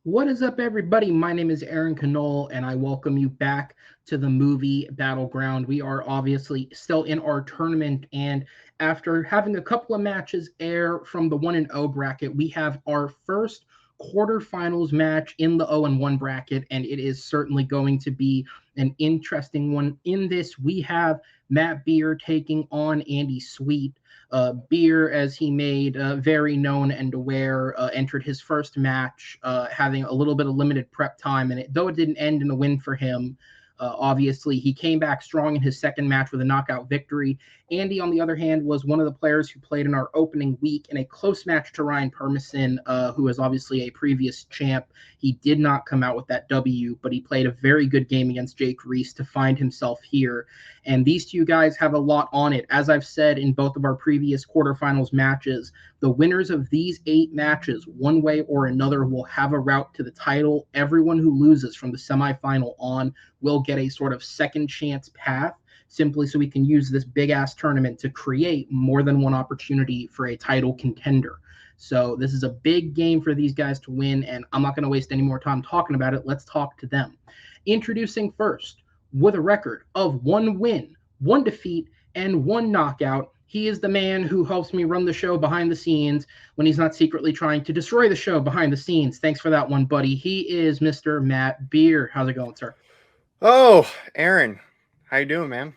What is up, everybody? My name is Aaron Knoll, and I welcome you back to the Movie Battleground. We are obviously still in our tournament, and after having a couple of matches air from the 1-0 bracket, we have our first quarterfinals match in the 0-1 bracket, and it is certainly going to be an interesting one. In this, we have Matt Beer taking on Andy Sweet. Beer, as he made very known and aware, entered his first match having a little bit of limited prep time, and though it didn't end in a win for him, obviously he came back strong in his second match with a knockout victory. Andy, on the other hand, was one of the players who played in our opening week in a close match to Ryan Permison, who is obviously a previous champ. He did not come out with that W, but he played a very good game against Jake Reese to find himself here. And these two guys have a lot on it. As I've said in both of our previous quarterfinals matches, the winners of these 8 matches, one way or another, will have a route to the title. Everyone who loses from the semifinal on will get a sort of second chance path, simply so we can use this big ass tournament to create more than one opportunity for a title contender. So this is a big game for these guys to win, and I'm not going to waste any more time talking about it. Let's talk to them. Introducing first, with a record of 1 win, 1 defeat, and 1 knockout, he is the man who helps me run the show behind the scenes when he's not secretly trying to destroy the show behind the scenes. Thanks for that one, buddy. He is Mr. Matt Beer. How's it going, sir? Oh, Aaron, how you doing, man?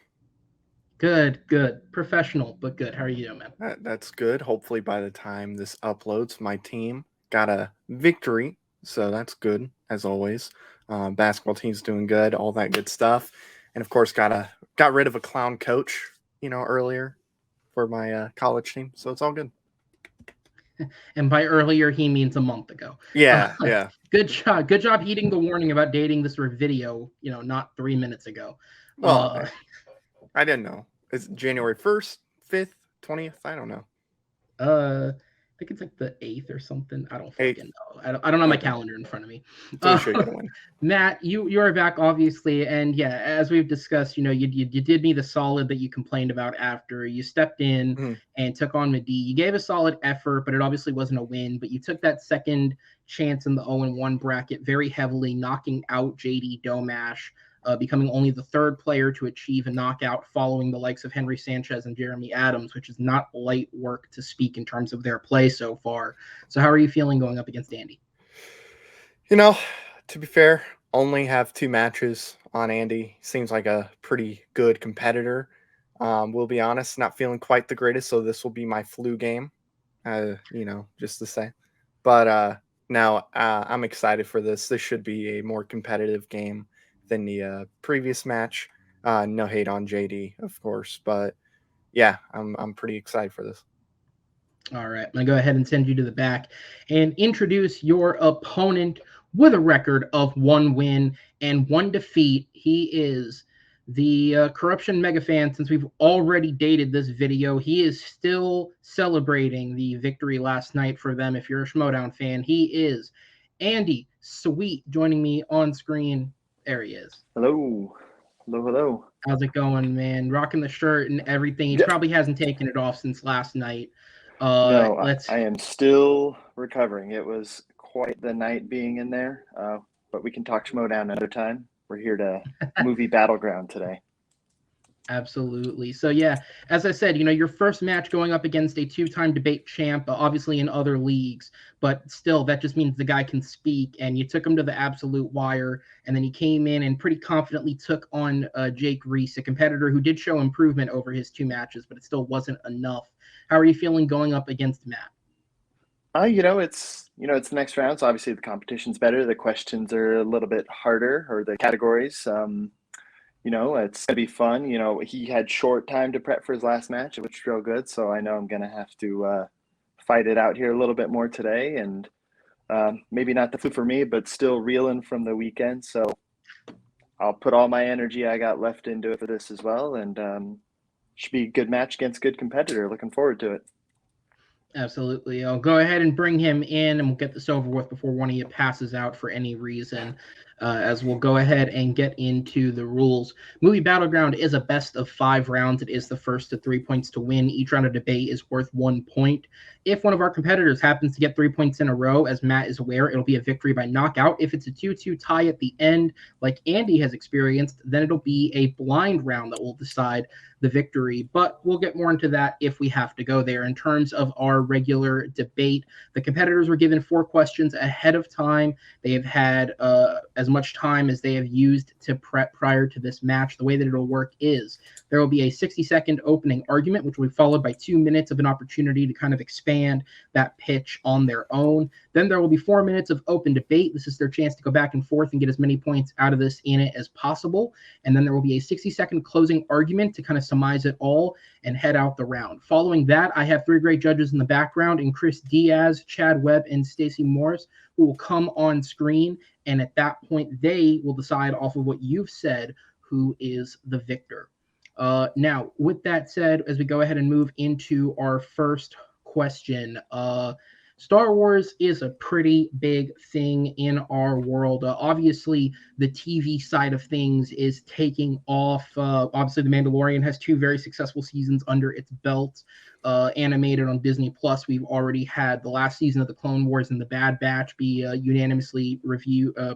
Good, good. Professional, but good. How are you doing, man? That's good. Hopefully, by the time this uploads, my team got a victory, so that's good as always. Basketball team's doing good, all that good stuff, and of course, got rid of a clown coach, earlier for my college team, so it's all good. And by earlier, he means a month ago. Yeah. Good job. Good job heeding the warning about dating this video, not 3 minutes ago. Well, I didn't know. It's January 1st, 5th, 20th. I don't know. I think it's like the 8th or something. I don't fucking know. I don't have my calendar in front of me. Matt, you are back, obviously, and yeah, as we've discussed, you did me the solid that you complained about after you stepped in and took on Madi. You gave a solid effort, but it obviously wasn't a win. But you took that second chance in the 0-1 bracket very heavily, knocking out JD Domash. Becoming only the 3rd player to achieve a knockout following the likes of Henry Sanchez and Jeremy Adams, which is not light work to speak in terms of their play so far. So how are you feeling going up against Andy? To be fair, only have 2 matches on Andy. Seems like a pretty good competitor. We'll be honest, not feeling quite the greatest, so this will be my flu game, just to say. But now I'm excited for this. This should be a more competitive game than the previous match. No hate on JD, of course, but yeah, I'm pretty excited for this. All right, I'm going to go ahead and send you to the back and introduce your opponent with a record of 1 win and 1 defeat. He is the Corruption mega fan. Since we've already dated this video, he is still celebrating the victory last night for them. If you're a Schmodown fan, he is Andy Sweet, joining me on screen. There he is. Hello. How's it going, man? Rocking the shirt and everything. He probably hasn't taken it off since last night. No, I am still recovering. It was quite the night being in there, but we can talk Schmodown another time. We're here to Movie Battleground today. Absolutely. So yeah, as I said, your first match going up against a 2-time debate champ, obviously in other leagues, but still that just means the guy can speak, and you took him to the absolute wire, and then he came in and pretty confidently took on Jake Reese, a competitor who did show improvement over his 2 matches, but it still wasn't enough. How are you feeling going up against Matt? It's the next round, so obviously the competition's better. The questions are a little bit harder, or the categories. It's gonna be fun. He had short time to prep for his last match, which was real good. So I know I'm gonna have to fight it out here a little bit more today, and maybe not the flu for me, but still reeling from the weekend. So I'll put all my energy I got left into it for this as well, and should be a good match against a good competitor. Looking forward to it. Absolutely. I'll go ahead and bring him in, and we'll get this over with before one of you passes out for any reason. as we'll go ahead and get into the rules. Movie Battleground is a best of 5 rounds. It is the first to 3 points to win. Each round of debate is worth 1 point. If one of our competitors happens to get 3 points in a row, as Matt is aware, it'll be a victory by knockout. If it's a 2-2 tie at the end, like Andy has experienced, then it'll be a blind round that will decide the victory. But we'll get more into that if we have to go there. In terms of our regular debate, the competitors were given 4 questions ahead of time. They have had as much time as they have used to prep prior to this match. The way that it'll work is there will be a 60-second opening argument, which will be followed by 2 minutes of an opportunity to kind of expand that pitch on their own. Then there will be 4 minutes of open debate. This is their chance to go back and forth and get as many points out of this in it as possible. And then there will be a 60-second closing argument to kind of surmise it all and head out the round. Following that, I have 3 great judges in the background in Chris Diaz, Chad Webb, and Stacey Morris, who will come on screen. And at that point, they will decide off of what you've said who is the victor. Now, with that said, as we go ahead and move into our first question, Star Wars is a pretty big thing in our world. Obviously, the TV side of things is taking off. Obviously, The Mandalorian has 2 very successful seasons under its belt. Animated on Disney Plus, we've already had the last season of the Clone Wars and the Bad Batch be unanimously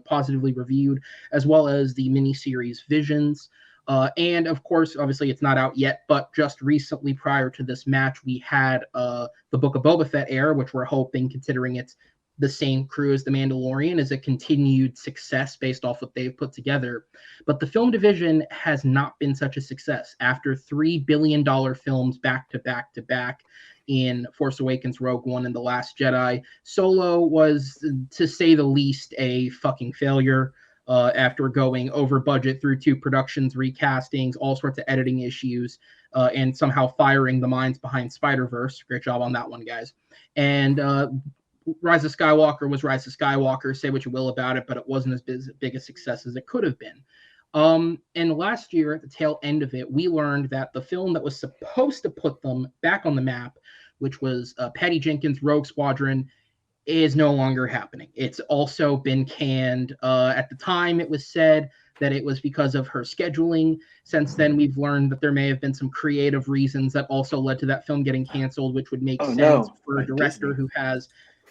positively reviewed, as well as the miniseries Visions. And of course, obviously, it's not out yet, but just recently, prior to this match, we had the Book of Boba Fett air, which we're hoping, considering it's the same crew as The Mandalorian, is a continued success based off what they've put together. But the film division has not been such a success. After $3 billion films back to back to back in Force Awakens, Rogue One, and The Last Jedi, Solo was, to say the least, a fucking failure. After going over budget through 2 productions, recastings, all sorts of editing issues, and somehow firing the minds behind Spider-Verse. Great job on that one, guys. And Rise of Skywalker was Rise of Skywalker. Say what you will about it, but it wasn't as big a success as it could have been. And last year, at the tail end of it, we learned that the film that was supposed to put them back on the map, which was Patty Jenkins' Rogue Squadron, is no longer happening. It's also been canned. At the time, it was said that it was because of her scheduling. Since then, we've learned that there may have been some creative reasons that also led to that film getting canceled, which would make sense for a director who has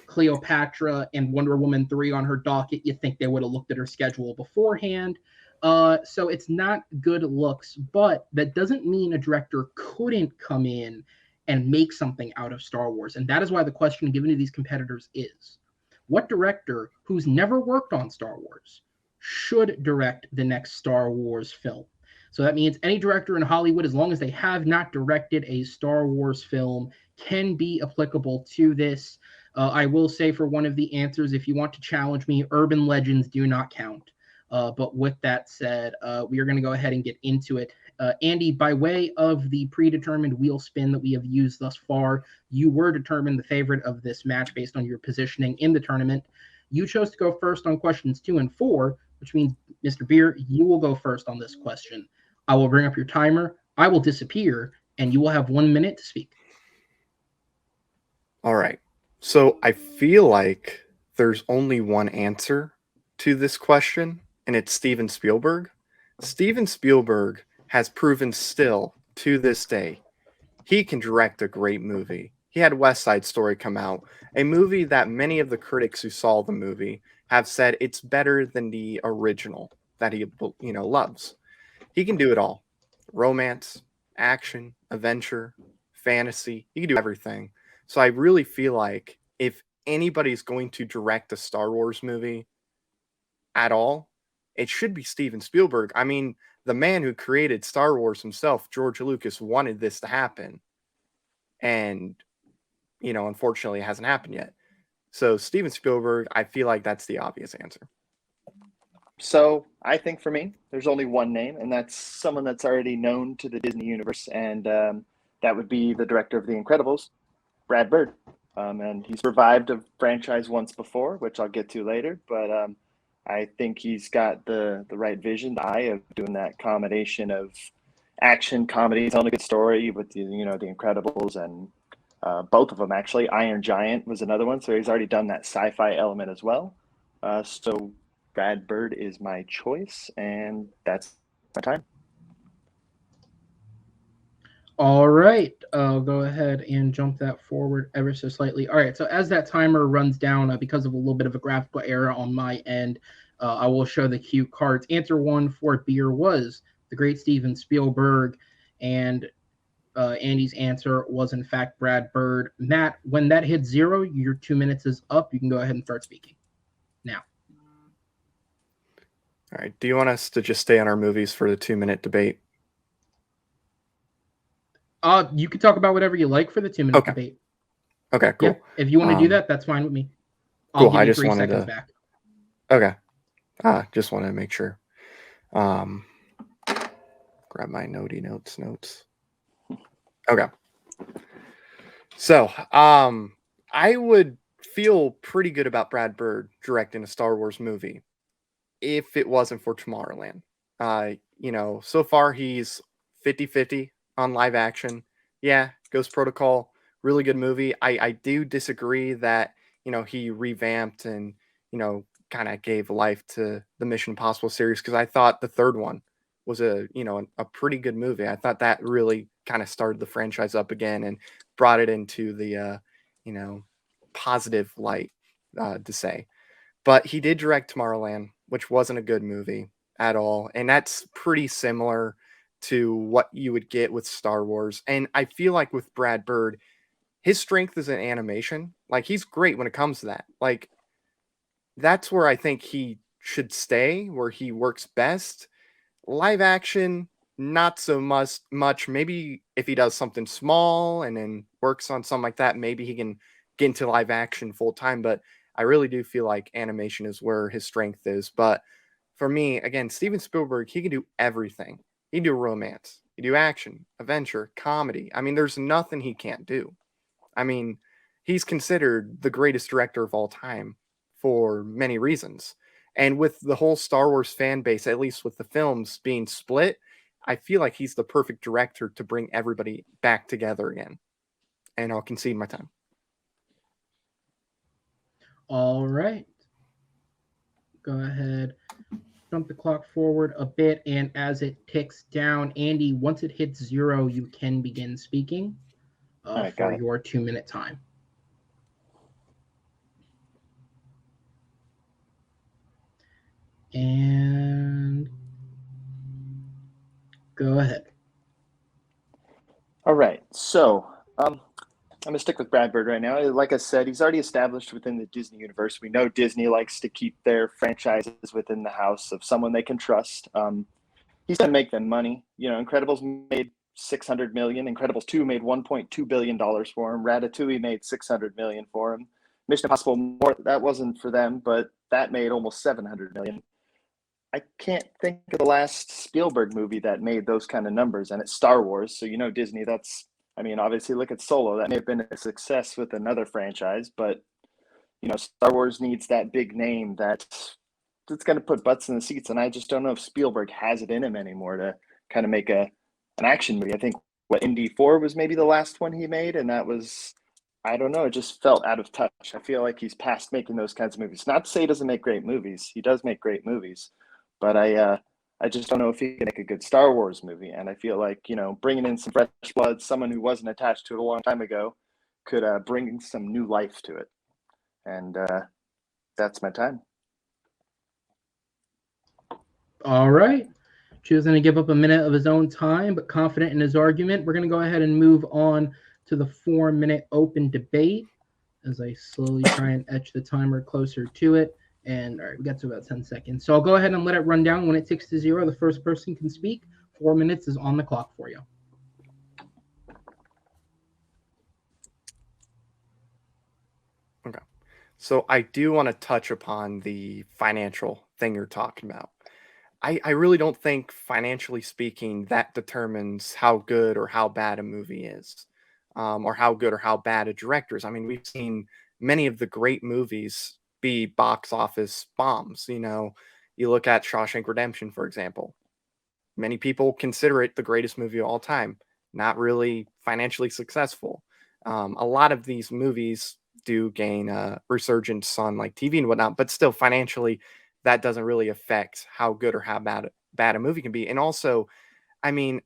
Cleopatra and Wonder Woman 3 on her docket. You'd think they would have looked at her schedule beforehand. So it's not good looks, but that doesn't mean a director couldn't come in and make something out of Star Wars. And that is why the question given to these competitors is, what director who's never worked on Star Wars should direct the next Star Wars film? So that means any director in Hollywood, as long as they have not directed a Star Wars film, can be applicable to this. I will say for one of the answers, if you want to challenge me, urban legends do not count. But with that said, we are going to go ahead and get into it. Andy, by way of the predetermined wheel spin that we have used thus far, you were determined the favorite of this match based on your positioning in the tournament. You chose to go first on questions 2 and 4, which means, Mr. Beer, you will go first on this question. I will bring up your timer, I will disappear, and you will have 1 minute to speak. All right. So I feel like there's only one answer to this question, and it's Steven Spielberg. Steven Spielberg has proven still to this day he can direct a great movie. He had West Side Story come out, a movie that many of the critics who saw the movie have said it's better than the original that he loves. He can do it all. Romance, action, adventure, fantasy. He can do everything. So I really feel like if anybody's going to direct a Star Wars movie at all, it should be Steven Spielberg. I mean, the man who created Star Wars himself, George Lucas, wanted this to happen. And, unfortunately, it hasn't happened yet. So Steven Spielberg, I feel like that's the obvious answer. So I think for me, there's only one name, and that's someone that's already known to the Disney universe, and that would be the director of The Incredibles, Brad Bird. And he's revived a franchise once before, which I'll get to later, but I think he's got the right vision, the eye of doing that combination of action, comedy, telling a good story with the Incredibles, and both of them actually. Iron Giant was another one, so he's already done that sci-fi element as well. So Brad Bird is my choice, and that's my time. All right, I'll go ahead and jump that forward ever so slightly. All right, so as that timer runs down, because of a little bit of a graphical error on my end, I will show the cue cards. Answer one for beer was the great Steven Spielberg, and Andy's answer was in fact Brad Bird. Matt, when that hits 0, your 2 minutes is up. You can go ahead and start speaking now. All right. Do you want us to just stay on our movies for the 2-minute debate? You can talk about whatever you like for the 2-minute Okay. debate. Okay, cool. Yeah, if you want to do that, that's fine with me. I'll Cool. give I you just 3 wanted seconds to. back. Okay. Just wanted to make sure. Grab my notes. Okay. So, I would feel pretty good about Brad Bird directing a Star Wars movie if it wasn't for Tomorrowland. So far he's 50-50 on live action. Yeah, Ghost Protocol, really good movie. I do disagree that, he revamped and, kind of gave life to the Mission Impossible series, because I thought the third one was a pretty good movie. I thought that really kind of started the franchise up again and brought it into the positive light, to say. But he did direct Tomorrowland, which wasn't a good movie at all. And that's pretty similar to what you would get with Star Wars. And I feel like with Brad Bird, his strength is in animation. Like, he's great when it comes to that. Like, that's where I think he should stay, where he works best. Live action, not so much. Maybe if he does something small and then works on something like that, maybe he can get into live action full time. But I really do feel like animation is where his strength is. But for me, again, Steven Spielberg, he can do everything. He can do romance, he can do action, adventure, comedy. I mean, there's nothing he can't do. I mean, he's considered the greatest director of all time for many reasons. And with the whole Star Wars fan base, at least with the films being split, I feel like he's the perfect director to bring everybody back together again. And I'll concede my time. All right. Go ahead. Jump the clock forward a bit, and as it ticks down, Andy, once it hits 0, you can begin speaking Right, for got it. your 2-minute time. And go ahead. All right, so I'm gonna stick with Brad Bird right now. Like I said, he's already established within the Disney universe. We know Disney likes to keep their franchises within the house of someone they can trust. He's gonna make them money. Incredibles made 600 million. Incredibles 2 made 1.2 billion dollars for him. Ratatouille made 600 million for him. Mission Impossible, more, that wasn't for them, but that made almost 700 million. I can't think of the last Spielberg movie that made those kind of numbers, and it's Star Wars. So Disney. Obviously, look at Solo. That may have been a success with another franchise, but Star Wars needs that big name that's going to put butts in the seats. And I just don't know if Spielberg has it in him anymore to kind of make an action movie. I think Indy 4 was maybe the last one he made, and that was, I don't know, it just felt out of touch. I feel like he's past making those kinds of movies. Not to say he doesn't make great movies. He does make great movies, but I just don't know if he can make a good Star Wars movie. And I feel like, bringing in some fresh blood, someone who wasn't attached to it a long time ago, could bring some new life to it. And that's my time. All right. Choosing to give up a minute of his own time, but confident in his argument. We're going to go ahead and move on to the 4-minute open debate as I slowly try and etch the timer closer to it. And all right, we got to about 10 seconds. So I'll go ahead and let it run down. When it ticks to 0, the first person can speak. 4 minutes is on the clock for you. Okay. So I do want to touch upon the financial thing you're talking about. I really don't think, financially speaking, that determines how good or how bad a movie is, or how good or how bad a director is. I mean, we've seen many of the great movies be box office bombs. You look at Shawshank Redemption, for example. Many people consider it the greatest movie of all time. Not really financially successful. A lot of these movies do gain a resurgence on like TV and whatnot, but still financially that doesn't really affect how good or how bad a movie can be. And also, I mean,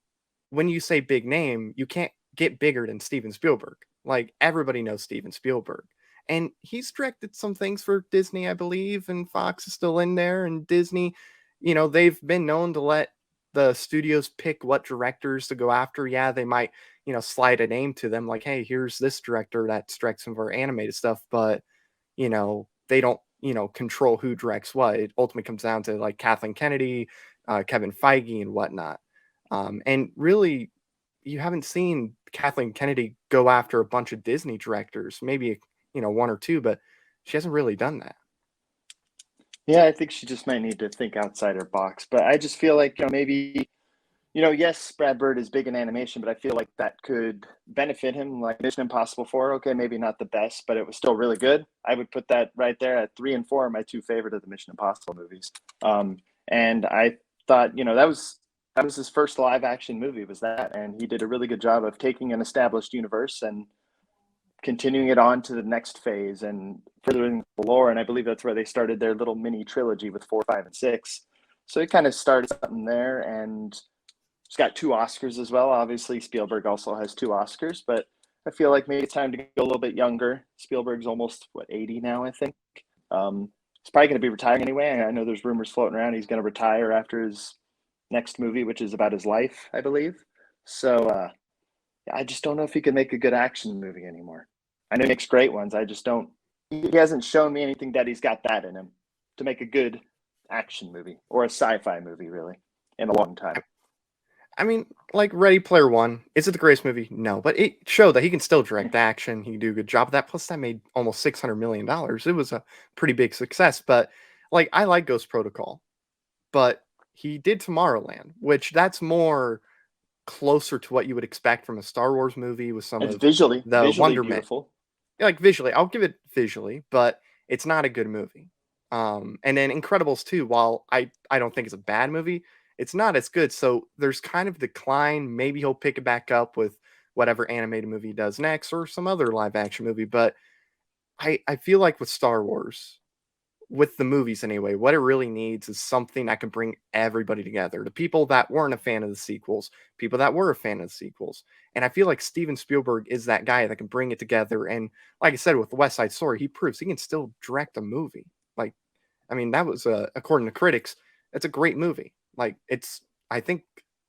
when you say big name, you can't get bigger than Steven Spielberg. Like, everybody knows Steven Spielberg. And he's directed some things for Disney, I believe, and Fox is still in there. And Disney, they've been known to let the studios pick what directors to go after. Yeah, they might, slide a name to them like, hey, here's this director that directs some of our animated stuff. But, they don't, control who directs what. It ultimately comes down to like Kathleen Kennedy, Kevin Feige, and whatnot. And really, you haven't seen Kathleen Kennedy go after a bunch of Disney directors, maybe, one or two, but she hasn't really done that. Yeah, I think she just might need to think outside her box. But I just feel like, maybe, yes, Brad Bird is big in animation, but I feel like that could benefit him. Like Mission Impossible 4, okay, maybe not the best, but it was still really good. I would put that right there at 3 and 4, my two favorite of the Mission Impossible movies. And I thought, that was his first live action movie, was that, and he did a really good job of taking an established universe and continuing it on to the next phase and furthering the lore. And I believe that's where they started their little mini trilogy with 4, 5, and 6. So it kind of started something there, and it's got 2 Oscars as well. Obviously, Spielberg also has 2 Oscars, but I feel like maybe it's time to go a little bit younger. Spielberg's almost, 80 now, I think. He's probably going to be retiring anyway. I know there's rumors floating around he's going to retire after his next movie, which is about his life, I believe. So I just don't know if he can make a good action movie anymore. I know he makes great ones. I just don't. He hasn't shown me anything that he's got that in him to make a good action movie or a sci-fi movie, really, in a long time. I mean, like Ready Player One, is it the greatest movie? No, but it showed that he can still direct action. He can do a good job of that. Plus, that made almost $600 million. It was a pretty big success. But like, I like Ghost Protocol, but he did Tomorrowland, which that's more closer to what you would expect from a Star Wars movie with some It's of visually the wonderment. beautiful. Like visually, I'll give it visually, but it's not a good movie. And then Incredibles 2, while I don't think it's a bad movie, it's not as good. So there's kind of decline. Maybe he'll pick it back up with whatever animated movie he does next or some other live action movie. But I feel like with Star Wars, with the movies anyway, what it really needs is something that can bring everybody together. The people that weren't a fan of the sequels, people that were a fan of the sequels. And I feel like Steven Spielberg is that guy that can bring it together. And like I said, with West Side Story, he proves he can still direct a movie. Like, I mean, that was, according to critics, it's a great movie. Like, it's, I think,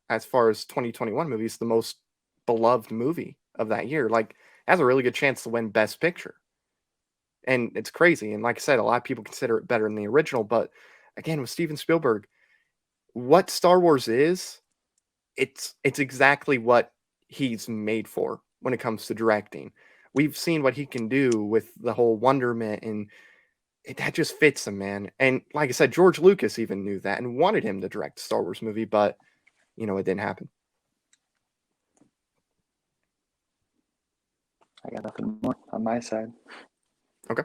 as far as 2021 movies, the most beloved movie of that year. Like, it has a really good chance to win Best Picture. And it's crazy. And like I said, a lot of people consider it better than the original. But again, with Steven Spielberg, what Star Wars is, it's exactly what he's made for when it comes to directing. We've seen what he can do with the whole wonderment, and that just fits him, man. And like I said, George Lucas even knew that and wanted him to direct a Star Wars movie, but it didn't happen. I got nothing more on my side. Okay.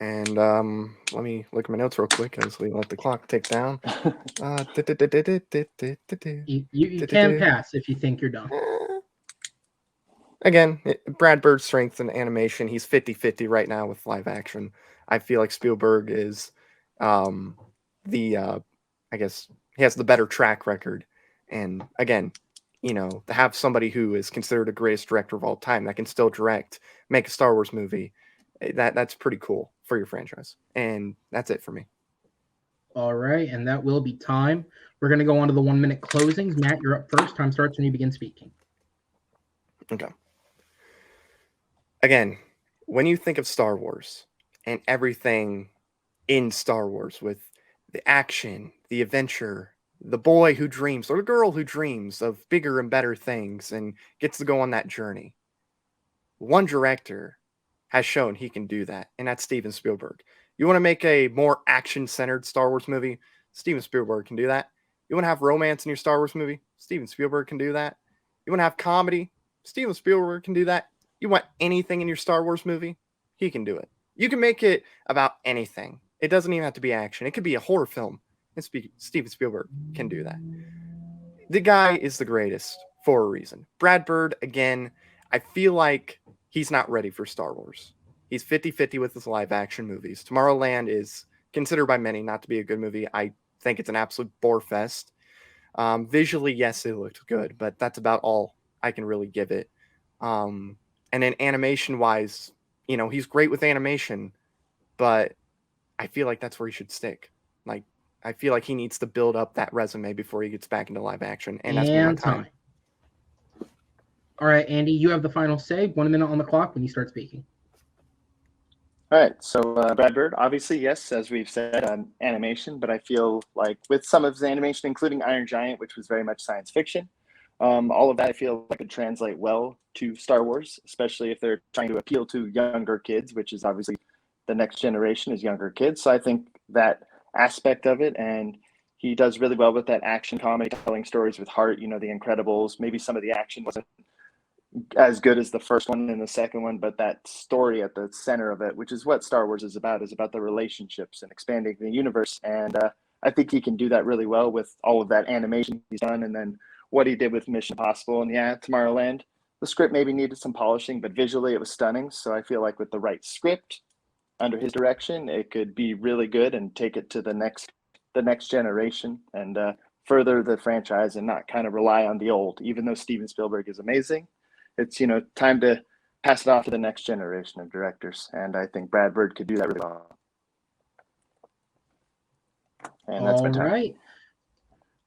And let me look at my notes real quick as we let the clock tick down. You can pass if you think you're done. Again, Brad Bird's strength in animation, he's 50-50 right now with live action. I feel like Spielberg is I guess he has the better track record. And again, to have somebody who is considered the greatest director of all time that can still direct, make a Star Wars movie, that's pretty cool for your franchise. And that's it for me. All right, and that will be time. We're going to go on to the 1-minute closings. Matt, you're up first. Time starts when you begin speaking. Okay. Again, when you think of Star Wars and everything in Star Wars with the action, the adventure, the boy who dreams or the girl who dreams of bigger and better things and gets to go on that journey, one director has shown he can do that, and that's Steven Spielberg. You want to make a more action-centered Star Wars movie? Steven Spielberg can do that. You want to have romance in your Star Wars movie? Steven Spielberg can do that. You want to have comedy? Steven Spielberg can do that. You want anything in your Star Wars movie? He can do it. You can make it about anything. It doesn't even have to be action. It could be a horror film. And Steven Spielberg can do that. The guy is the greatest for a reason. Brad Bird, again, I feel like he's not ready for Star Wars. He's 50-50 with his live action movies. Tomorrowland is considered by many not to be a good movie. I think it's an absolute bore fest. Visually, yes, it looked good, but that's about all I can really give it. And then animation-wise, he's great with animation, but I feel like that's where he should stick. Like, I feel like he needs to build up that resume before he gets back into live action, and that's been my time. All right, Andy, you have the final say. 1 minute on the clock when you start speaking. All right, so Brad Bird, obviously, yes, as we've said, animation, but I feel like with some of his animation, including Iron Giant, which was very much science fiction, all of that I feel like could translate well to Star Wars, especially if they're trying to appeal to younger kids, which is obviously the next generation is younger kids. So I think that aspect of it, and he does really well with that action comedy, telling stories with heart, The Incredibles. Maybe some of the action wasn't as good as the first one and the second one, but that story at the center of it, which is what Star Wars is about the relationships and expanding the universe. And I think he can do that really well with all of that animation he's done, and then what he did with Mission Impossible. And yeah, Tomorrowland, the script maybe needed some polishing, but visually it was stunning. So I feel like with the right script under his direction, it could be really good and take it to the next generation and further the franchise and not kind of rely on the old. Even though Steven Spielberg is amazing, it's time to pass it off to the next generation of directors, and I think Brad Bird could do that really well. And that's my time. All right.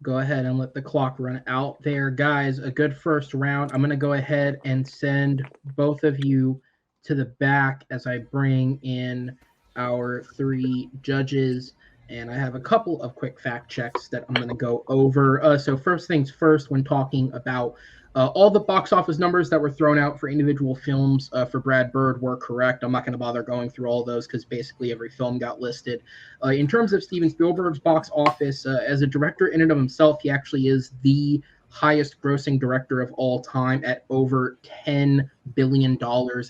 Go ahead and let the clock run out there, guys. A good first round. I'm going to go ahead and send both of you to the back as I bring in our 3 judges. And I have a couple of quick fact checks that I'm going to go over. So first things first, when talking about all the box office numbers that were thrown out for individual films for Brad Bird were correct. I'm not going to bother going through all those because basically every film got listed. In terms of Steven Spielberg's box office, as a director in and of himself, he actually is the highest grossing director of all time at over $10 billion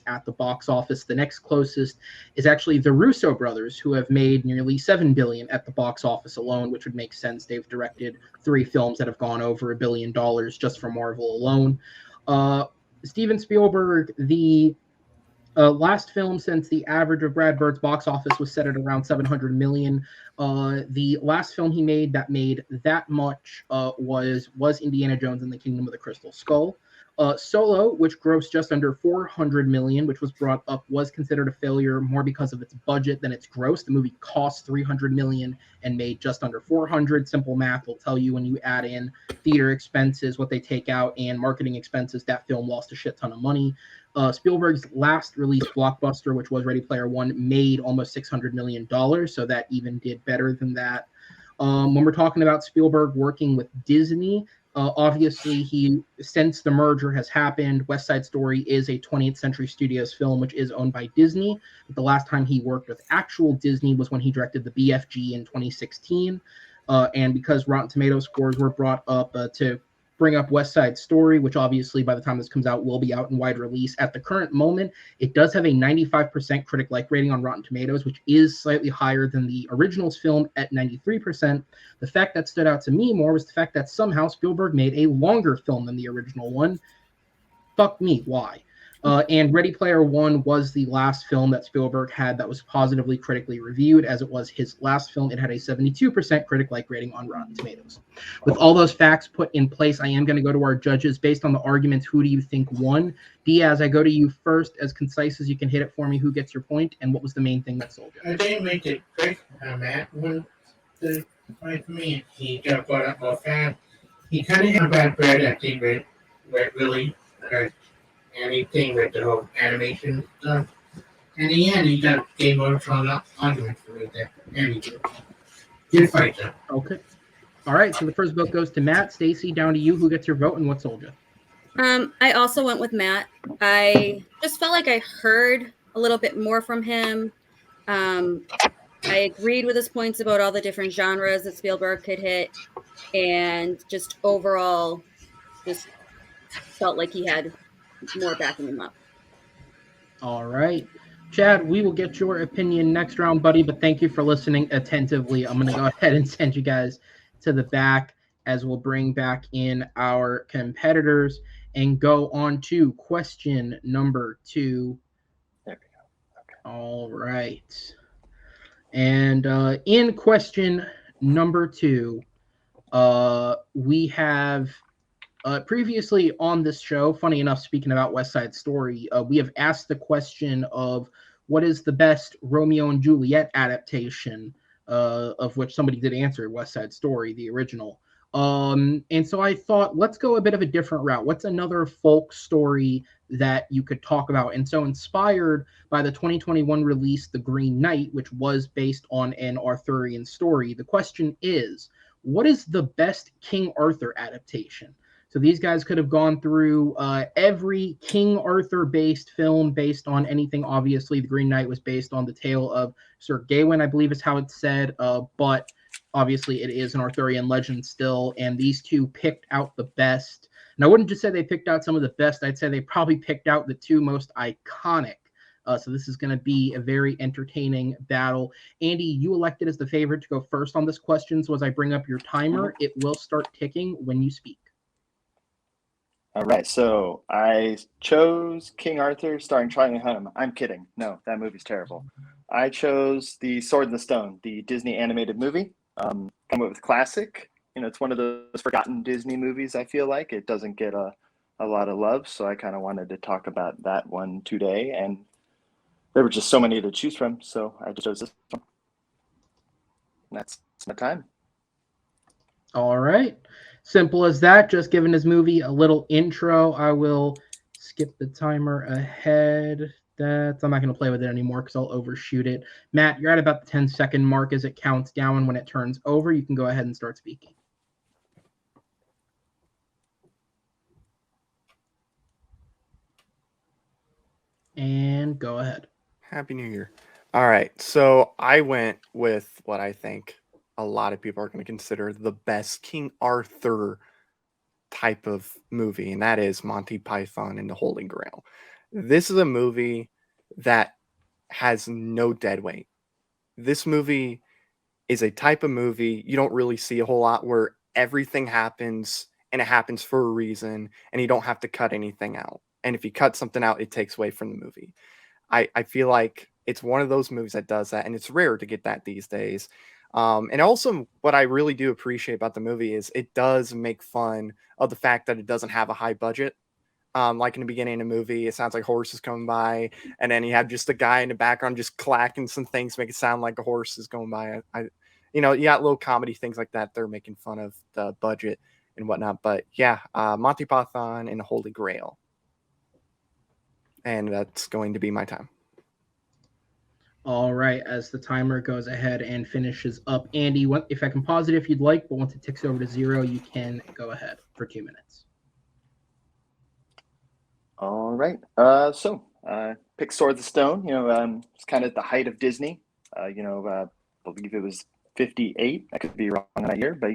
at the box office. The next closest is actually the Russo brothers, who have made nearly $7 billion at the box office alone, which would make sense. They've directed 3 films that have gone over $1 billion just for Marvel alone. Steven Spielberg, the last film since the average of Brad Bird's box office was set at around $700 million. The last film he made that made that much was Indiana Jones and the Kingdom of the Crystal Skull. Solo, which grossed just under $400 million, which was brought up, was considered a failure more because of its budget than its gross. The movie cost $300 million and made just under $400. Simple math will tell you when you add in theater expenses, what they take out, and marketing expenses, that film lost a shit ton of money. Spielberg's last released blockbuster, which was Ready Player One, made almost $600 million, so that even did better than that. When we're talking about Spielberg working with Disney, obviously, since the merger has happened, West Side Story is a 20th Century Studios film, which is owned by Disney. But the last time he worked with actual Disney was when he directed the BFG in 2016. And because Rotten Tomatoes scores were brought up to bring up West Side Story, which obviously by the time this comes out will be out in wide release. At the current moment, it does have a 95% critic-like rating on Rotten Tomatoes, which is slightly higher than the original's film at 93%. The fact that stood out to me more was the fact that somehow Spielberg made a longer film than the original one. Fuck me, why? And Ready Player One was the last film that Spielberg had that was positively critically reviewed, as it was his last film. It had a 72% critic-like rating on Rotten Tomatoes. With all those facts put in place, I am going to go to our judges. Based on the arguments, who do you think won? Diaz, I go to you first, as concise as you can hit it for me. Who gets your point, and what was the main thing that sold you? I didn't make it quick, Matt. When the point for me, he got brought up more fast. He kind of had bad bread, I think, where it really hurt anything with the whole animation stuff. And in the end, he got Game Over strong argument for me there. And he did. Good fight, though. Okay. All right, so the first vote goes to Matt. Stacy, down to you. Who gets your vote and what sold you? I also went with Matt. I just felt like I heard a little bit more from him. I agreed with his points about all the different genres that Spielberg could hit, and just overall just felt like he had more backing him up. All right. Chad, we will get your opinion next round, buddy, but thank you for listening attentively. I'm going to go ahead and send you guys to the back as we'll bring back in our competitors and go on to question number 2. There we go. Okay. All right. And in question number 2, we have previously on this show, funny enough, speaking about West Side Story, we have asked the question of what is the best Romeo and Juliet adaptation, of which somebody did answer West Side Story, the original. And so I thought, let's go a bit of a different route. What's another folk story that you could talk about? And so, inspired by the 2021 release, The Green Knight, which was based on an Arthurian story, the question is, what is the best King Arthur adaptation? So these guys could have gone through every King Arthur based film based on anything. Obviously, The Green Knight was based on the tale of Sir Gawain, I believe is how it's said. But obviously, it is an Arthurian legend still. And these two picked out the best. And I wouldn't just say they picked out some of the best. I'd say they probably picked out the two most iconic. So this is going to be a very entertaining battle. Andy, you elected as the favorite to go first on this question. So as I bring up your timer, it will start ticking when you speak. All right, so I chose King Arthur starring Charlie Hunnam. I'm kidding. No, that movie's terrible. I chose The Sword and the Stone, the Disney animated movie. I went with classic. It's one of those forgotten Disney movies, I feel like. It doesn't get a lot of love, so I kind of wanted to talk about that one today. And there were just so many to choose from, so I just chose this one. And that's my time. All right. Simple as that. Just giving his movie a little intro. I will skip the timer ahead. I'm not going to play with it anymore because I'll overshoot it. Matt, you're at about the 10-second mark as it counts down. And when it turns over, you can go ahead and start speaking. And go ahead. Happy New Year. All right. So I went with what I think a lot of people are going to consider the best King Arthur type of movie, and that is Monty Python and the Holy Grail. This is a movie that has no dead weight. This movie is a type of movie you don't really see a whole lot, where everything happens and it happens for a reason and you don't have to cut anything out. And if you cut something out, it takes away from the movie. I feel like it's one of those movies that does that, and it's rare to get that these days. And also, what I really do appreciate about the movie is it does make fun of the fact that it doesn't have a high budget. Like in the beginning of the movie, it sounds like horses coming by, and then you have just a guy in the background just clacking some things, make it sound like a horse is going by. You got little comedy things like that. They're making fun of the budget and whatnot. But yeah, Monty Python and the Holy Grail. And that's going to be my time. All right, as the timer goes ahead and finishes up, Andy, if I can pause it if you'd like, but once it ticks over to 0, you can go ahead for 2 minutes. All right. So pick Sword of the Stone. It's kind of at the height of Disney. I believe it was 58. I could be wrong on that year, but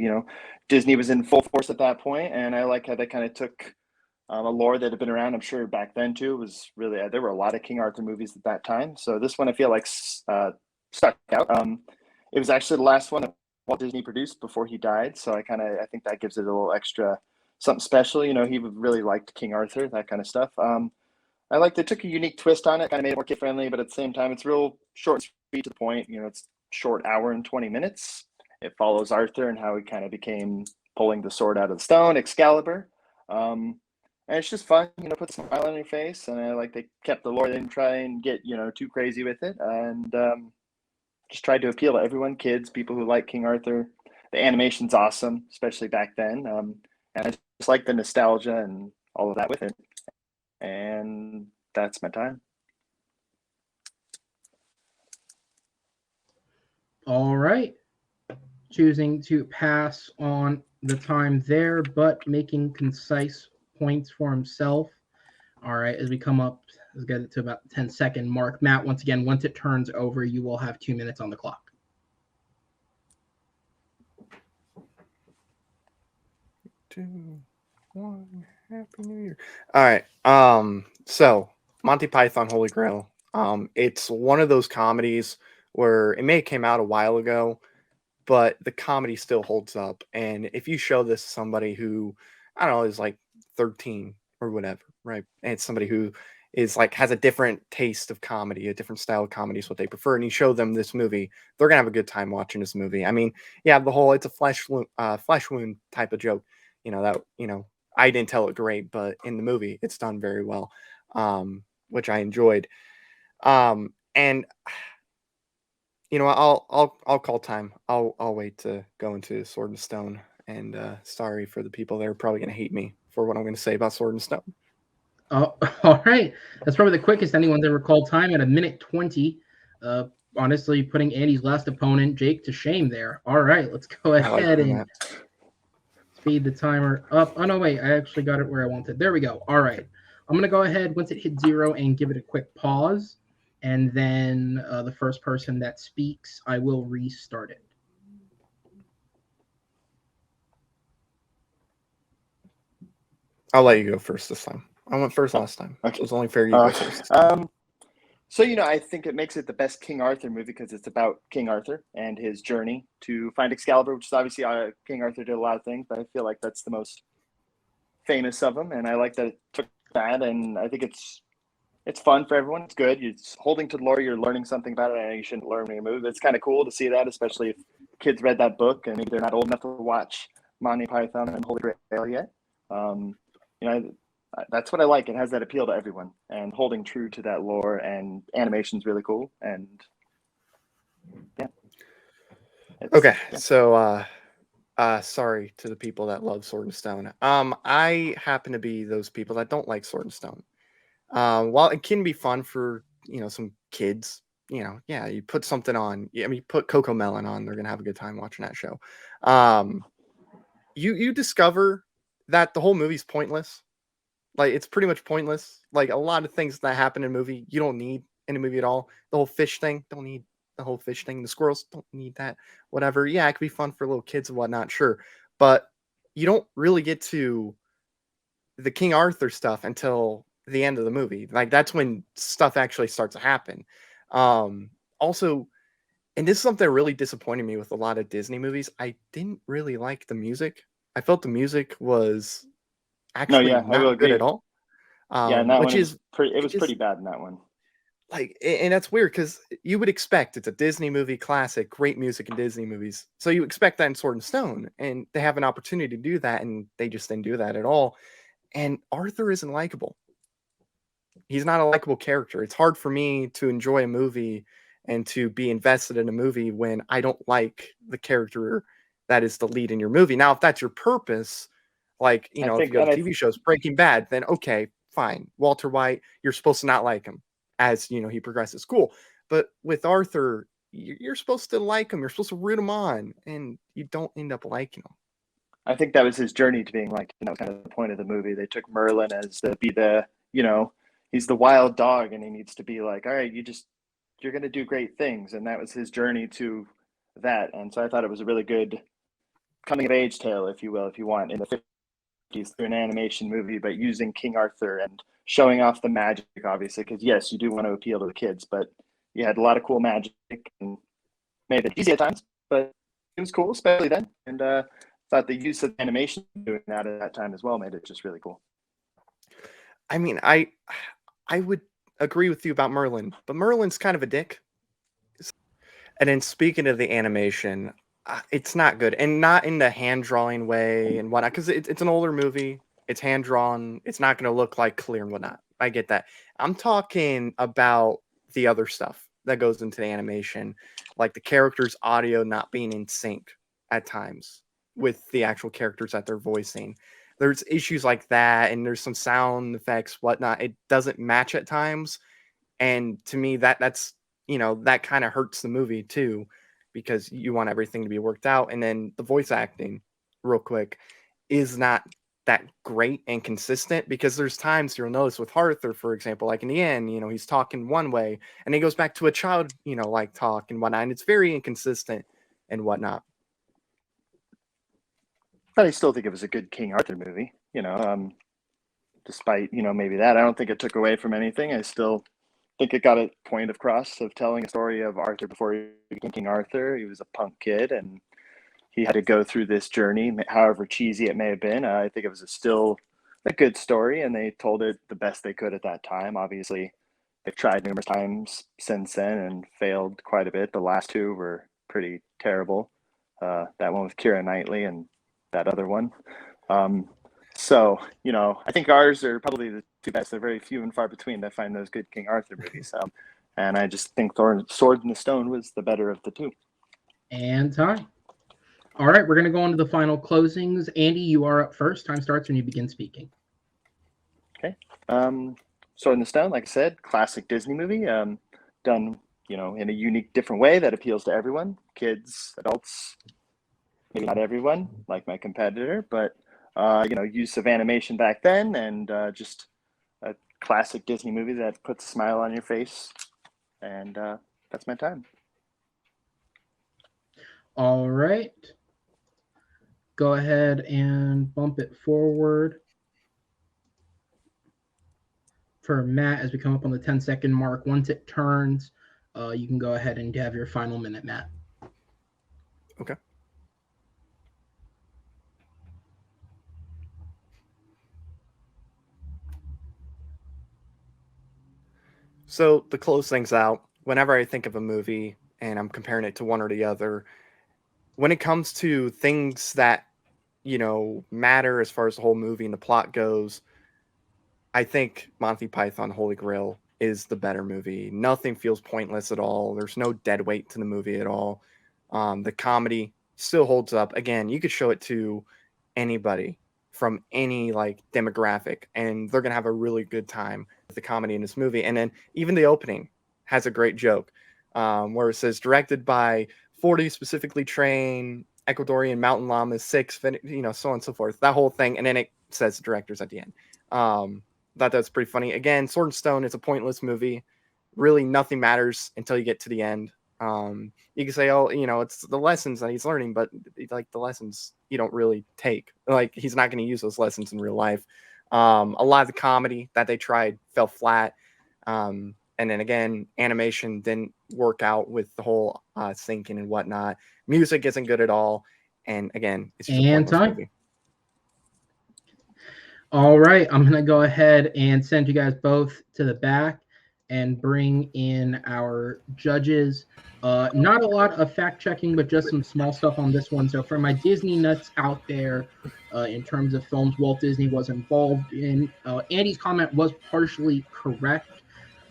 Disney was in full force at that point, and I like how they kind of took a lore that had been around. I'm sure back then too. It was really there were a lot of King Arthur movies at that time. So this one I feel like stuck out. It was actually the last one that Walt Disney produced before he died. So I think that gives it a little extra something special. He really liked King Arthur, that kind of stuff. I like they took a unique twist on it, kind of made it more kid friendly, but at the same time, it's real short and sweet to the point. It's short hour and 20 minutes. It follows Arthur and how he kind of became pulling the sword out of the stone, Excalibur. And it's just fun, put a smile on your face. And I like they kept the lore. They didn't try and get, too crazy with it. And just tried to appeal to everyone, kids, people who like King Arthur. The animation's awesome, especially back then. And I just like the nostalgia and all of that with it. And that's my time. All right. Choosing to pass on the time there, but making concise points for himself. All right, as we come up, let's get it to about the 10-second mark. Matt, once again, once it turns over, you will have 2 minutes on the clock. 2, 1, Happy New Year. All right. So Monty Python Holy Grail. It's one of those comedies where it may have came out a while ago, but the comedy still holds up. And if you show this to somebody who, I don't know, is like 13 or whatever, right? And it's somebody who is like has a different taste of comedy, a different style of comedy is what they prefer, and you show them this movie, they're gonna have a good time watching this movie. I mean, yeah, the whole it's a flesh wound type of joke, that I didn't tell it great, but in the movie it's done very well, which I enjoyed. And I'll call time. I'll wait to go into Sword and Stone. And sorry for the people that are probably gonna hate me for what I'm gonna say about Sword and Stone. Oh, all right. That's probably the quickest anyone's ever called time at 1:20. Honestly, putting Andy's last opponent, Jake, to shame there. All right, let's go ahead and speed the timer up. Oh, no, wait. I actually got it where I wanted. There we go. All right. I'm going to go ahead once it hits 0 and give it a quick pause. And then the first person that speaks, I will restart it. I'll let you go first this time. I went first last time. Okay. It was only fair you go first. So, I think it makes it the best King Arthur movie because it's about King Arthur and his journey to find Excalibur, which is obviously King Arthur did a lot of things, but I feel like that's the most famous of them. And I like that it took that, and I think it's fun for everyone. It's good. You're holding to the lore. You're learning something about it. I know you shouldn't learn when you move. It's kind of cool to see that, especially if kids read that book and maybe they're not old enough to watch Monty Python and Holy Grail yet. That's what I like. It has that appeal to everyone, and holding true to that lore, and animation's really cool. And yeah. Okay, so sorry to the people that love Sword and Stone. I happen to be those people that don't like Sword and Stone. While it can be fun for some kids, yeah, you put something on. I mean, you put Coco Melon on, they're gonna have a good time watching that show. You discover that the whole movie's pointless. Like, it's pretty much pointless. Like, a lot of things that happen in a movie, you don't need in a movie at all. The whole fish thing, don't need the whole fish thing. The squirrels, don't need that. Whatever. Yeah, it could be fun for little kids and whatnot, sure. But you don't really get to the King Arthur stuff until the end of the movie. Like, that's when stuff actually starts to happen. Also, and this is something that really disappointed me with a lot of Disney movies, I didn't really like the music. I felt the music was actually not good at all. And that it was pretty bad in that one. Like, and that's weird because you would expect it's a Disney movie classic, great music in Disney movies. So you expect that in Sword and Stone, and they have an opportunity to do that, and they just didn't do that at all. And Arthur isn't likable. He's not a likable character. It's hard for me to enjoy a movie and to be invested in a movie when I don't like the character that is the lead in your movie. Now, if that's your purpose, like, if you go to TV shows, Breaking Bad, then okay, fine. Walter White, you're supposed to not like him as, he progresses. Cool. But with Arthur, you're supposed to like him. You're supposed to root him on, and you don't end up liking him. I think that was his journey to being like, kind of the point of the movie. They took Merlin as he's the wild dog, and he needs to be like, all right, you're going to do great things. And that was his journey to that. And so I thought it was a really good coming of age tale, if you will, if you want, in the 50s through an animation movie, but using King Arthur and showing off the magic, obviously, because yes, you do want to appeal to the kids, but you had a lot of cool magic and made it easy at times, but it was cool, especially then. And thought the use of animation doing that at that time as well made it just really cool. I mean, I would agree with you about Merlin, but Merlin's kind of a dick. And then speaking of the animation, it's not good, and not in the hand drawing way and whatnot, because it's an older movie. It's hand drawn. It's not going to look like clear and whatnot. I get that. I'm talking about the other stuff that goes into the animation, like the characters' audio not being in sync at times with the actual characters that they're voicing. There's issues like that, and there's some sound effects, whatnot. It doesn't match at times, and to me, that's that kind of hurts the movie too, because you want everything to be worked out. And then the voice acting, real quick, is not that great and consistent, because there's times you'll notice with Arthur, for example, like in the end, he's talking one way and he goes back to a child, like talk and whatnot, and it's very inconsistent and whatnot. But I still think it was a good King Arthur movie, despite, maybe that. I don't think it took away from anything. I still think it got a point across of telling a story of Arthur before he became King Arthur. He was a punk kid, and he had to go through this journey, however cheesy it may have been. I think it was still a good story, and they told it the best they could at that time. Obviously, they've tried numerous times since then and failed quite a bit. The last two were pretty terrible. That one with Keira Knightley and that other one. So, I think ours are probably the two best. They're very few and far between that find those good King Arthur movies. And I just think Sword in the Stone was the better of the two. And time. All right, we're going to go on to the final closings. Andy, you are up first. Time starts when you begin speaking. Okay. Sword in the Stone, like I said, classic Disney movie, done, in a unique, different way that appeals to everyone, kids, adults, maybe not everyone, like my competitor, but, use of animation back then, and just a classic Disney movie that puts a smile on your face. And that's my time. All right. Go ahead and bump it forward for Matt as we come up on the 10-second mark. Once it turns, you can go ahead and have your final minute, Matt. Okay. So to close things out, whenever I think of a movie and I'm comparing it to one or the other, when it comes to things that, matter as far as the whole movie and the plot goes, I think Monty Python Holy Grail is the better movie. Nothing feels pointless at all. There's no dead weight to the movie at all. The comedy still holds up. Again, you could show it to anybody from any demographic, and they're gonna have a really good time with the comedy in this movie. And then even the opening has a great joke, where it says directed by 40 specifically trained Ecuadorian mountain llamas, 6, so on and so forth. That whole thing, and then it says directors at the end. That's pretty funny. Again, Sword and Stone is a pointless movie. Really, nothing matters until you get to the end. You can say, oh, it's the lessons that he's learning, but the lessons you don't really take. He's not going to use those lessons in real life. A lot of the comedy that they tried fell flat. And then again, animation didn't work out with the whole syncing and whatnot. Music isn't good at all. And again, it's just a pointless movie. All right, I'm going to go ahead and send you guys both to the back and bring in our judges. Not a lot of fact checking, but just some small stuff on this one. So for my Disney nuts out there, in terms of films Walt Disney was involved in, Andy's comment was partially correct.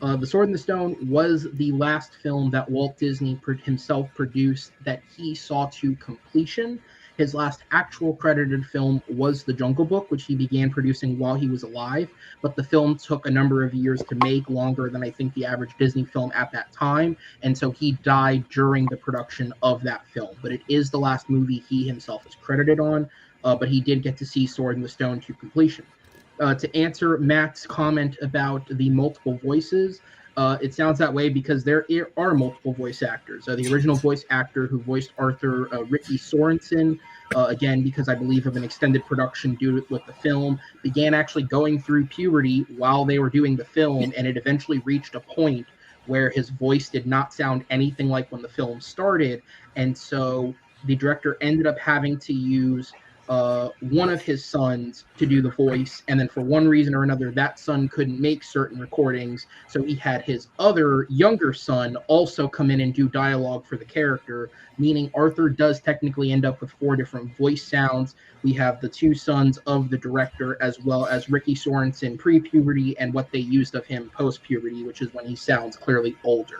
The Sword in the Stone was the last film that Walt Disney himself produced that he saw to completion. His last actual credited film was The Jungle Book, which he began producing while he was alive, but the film took a number of years to make, longer than I think the average Disney film at that time, and so he died during the production of that film. But it is the last movie he himself is credited on, but he did get to see Sword in the Stone to completion. To answer Matt's comment about the multiple voices, it sounds that way because there are multiple voice actors. The original voice actor who voiced Arthur, Ricky Sorensen, again, because I believe of an extended production with the film, began actually going through puberty while they were doing the film, and it eventually reached a point where his voice did not sound anything like when the film started, and so the director ended up having to use one of his sons to do the voice, and then for one reason or another that son couldn't make certain recordings, so he had his other younger son also come in and do dialogue for the character, meaning Arthur does technically end up with 4 different voice sounds. We have the 2 sons of the director, as well as Ricky Sorensen pre-puberty and what they used of him post-puberty, which is when he sounds clearly older.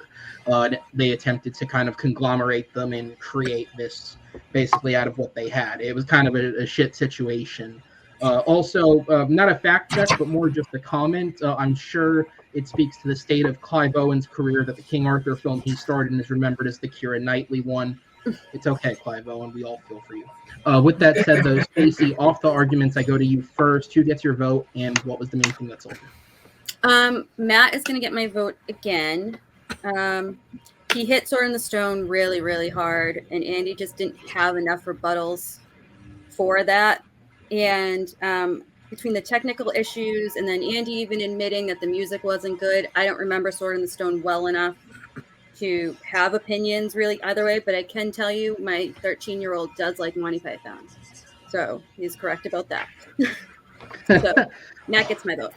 They attempted to kind of conglomerate them and create this basically out of what they had. It was kind of a shit situation. Also, not a fact check, but more just a comment. I'm sure it speaks to the state of Clive Owen's career that the King Arthur film he starred in is remembered as the Keira Knightley one. It's okay, Clive Owen. We all feel for you. With that said, though, Stacey, off the arguments, I go to you first. Who gets your vote, and what was the main thing that sold you? Matt is going to get my vote again. He hit Sword in the Stone really, really hard, and Andy just didn't have enough rebuttals for that. And between the technical issues and then Andy even admitting that the music wasn't good, I don't remember Sword in the Stone well enough to have opinions really either way, but I can tell you my 13-year-old does like Monty Python. So he's correct about that. So Matt gets my vote.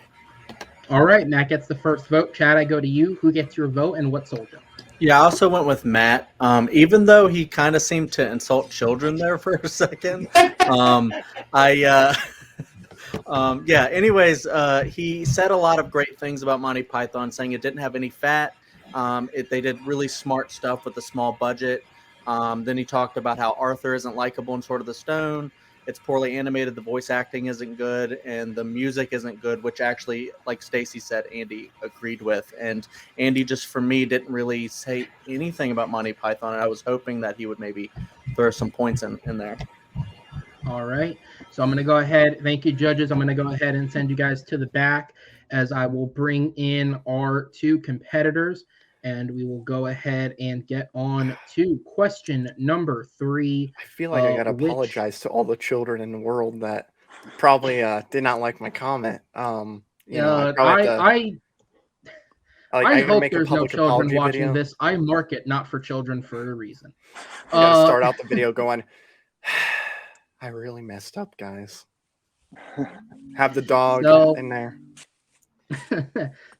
All right, Matt gets the first vote. Chad, I go to you. Who gets your vote and what soldier? Yeah, I also went with Matt. Even though he kind of seemed to insult children there for a second, yeah. Anyways, he said a lot of great things about Monty Python, saying it didn't have any fat. They did really smart stuff with a small budget. Then he talked about how Arthur isn't likable in Sword of the Stone. It's poorly animated. The voice acting isn't good, and the music isn't good. Which actually, like Stacy said, Andy agreed with. And Andy, just for me, didn't really say anything about Monty Python. And I was hoping that he would maybe throw some points in there. All right. So I'm going to go ahead. Thank you, judges. I'm going to go ahead and send you guys to the back as I will bring in our two competitors. And we will go ahead and get on to question number 3. I feel like I got to apologize to all the children in the world that probably did not like my comment. I hope there's no children watching this. I mark it not for children for a reason. You got to start out the video going, I really messed up, guys. Have the dog in there.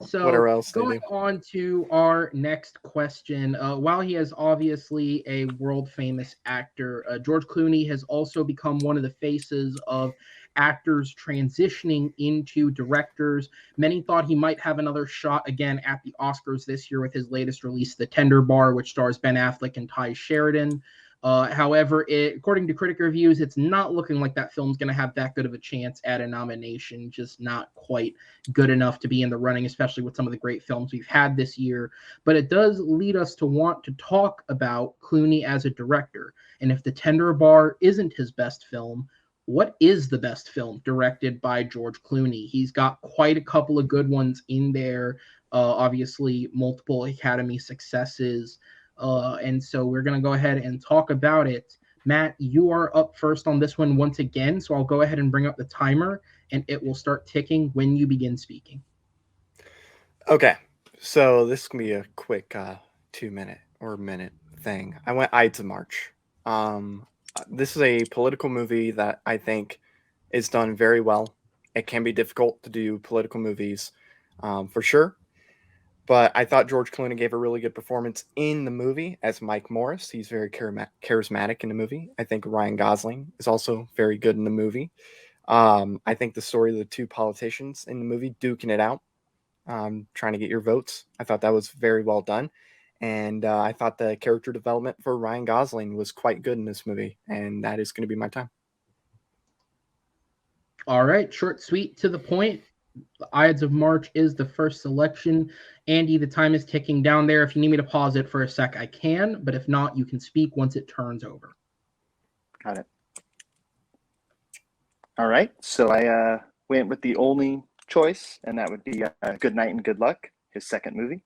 So whatever else going on to our next question, while he is obviously a world famous actor, George Clooney has also become one of the faces of actors transitioning into directors. Many thought he might have another shot again at the Oscars this year with his latest release, The Tender Bar, which stars Ben Affleck and Ty Sheridan. However, according to critic reviews, it's not looking like that film's going to have that good of a chance at a nomination. Just not quite good enough to be in the running, especially with some of the great films we've had this year. But it does lead us to want to talk about Clooney as a director. And if The Tender Bar isn't his best film, what is the best film directed by George Clooney? He's got quite a couple of good ones in there. Obviously, multiple Academy successes. And so we're going to go ahead and talk about it. Matt, you are up first on this one once again. So I'll go ahead and bring up the timer and it will start ticking when you begin speaking. Okay. So this can be a quick 2-minute or minute thing. I went Ides of March. This is a political movie that I think is done very well. It can be difficult to do political movies for sure. But I thought George Clooney gave a really good performance in the movie as Mike Morris. He's very charismatic in the movie. I think Ryan Gosling is also very good in the movie. I think the story of the two politicians in the movie duking it out, trying to get your votes. I thought that was very well done. And I thought the character development for Ryan Gosling was quite good in this movie. And that is going to be my time. All right. Short, sweet, to the point. The Ides of March is the first selection. Andy, the time is ticking down there. If you need me to pause it for a sec, I can. But if not, you can speak once it turns over. Got it. All right. So I went with the only choice, and that would be Good Night and Good Luck, his second movie.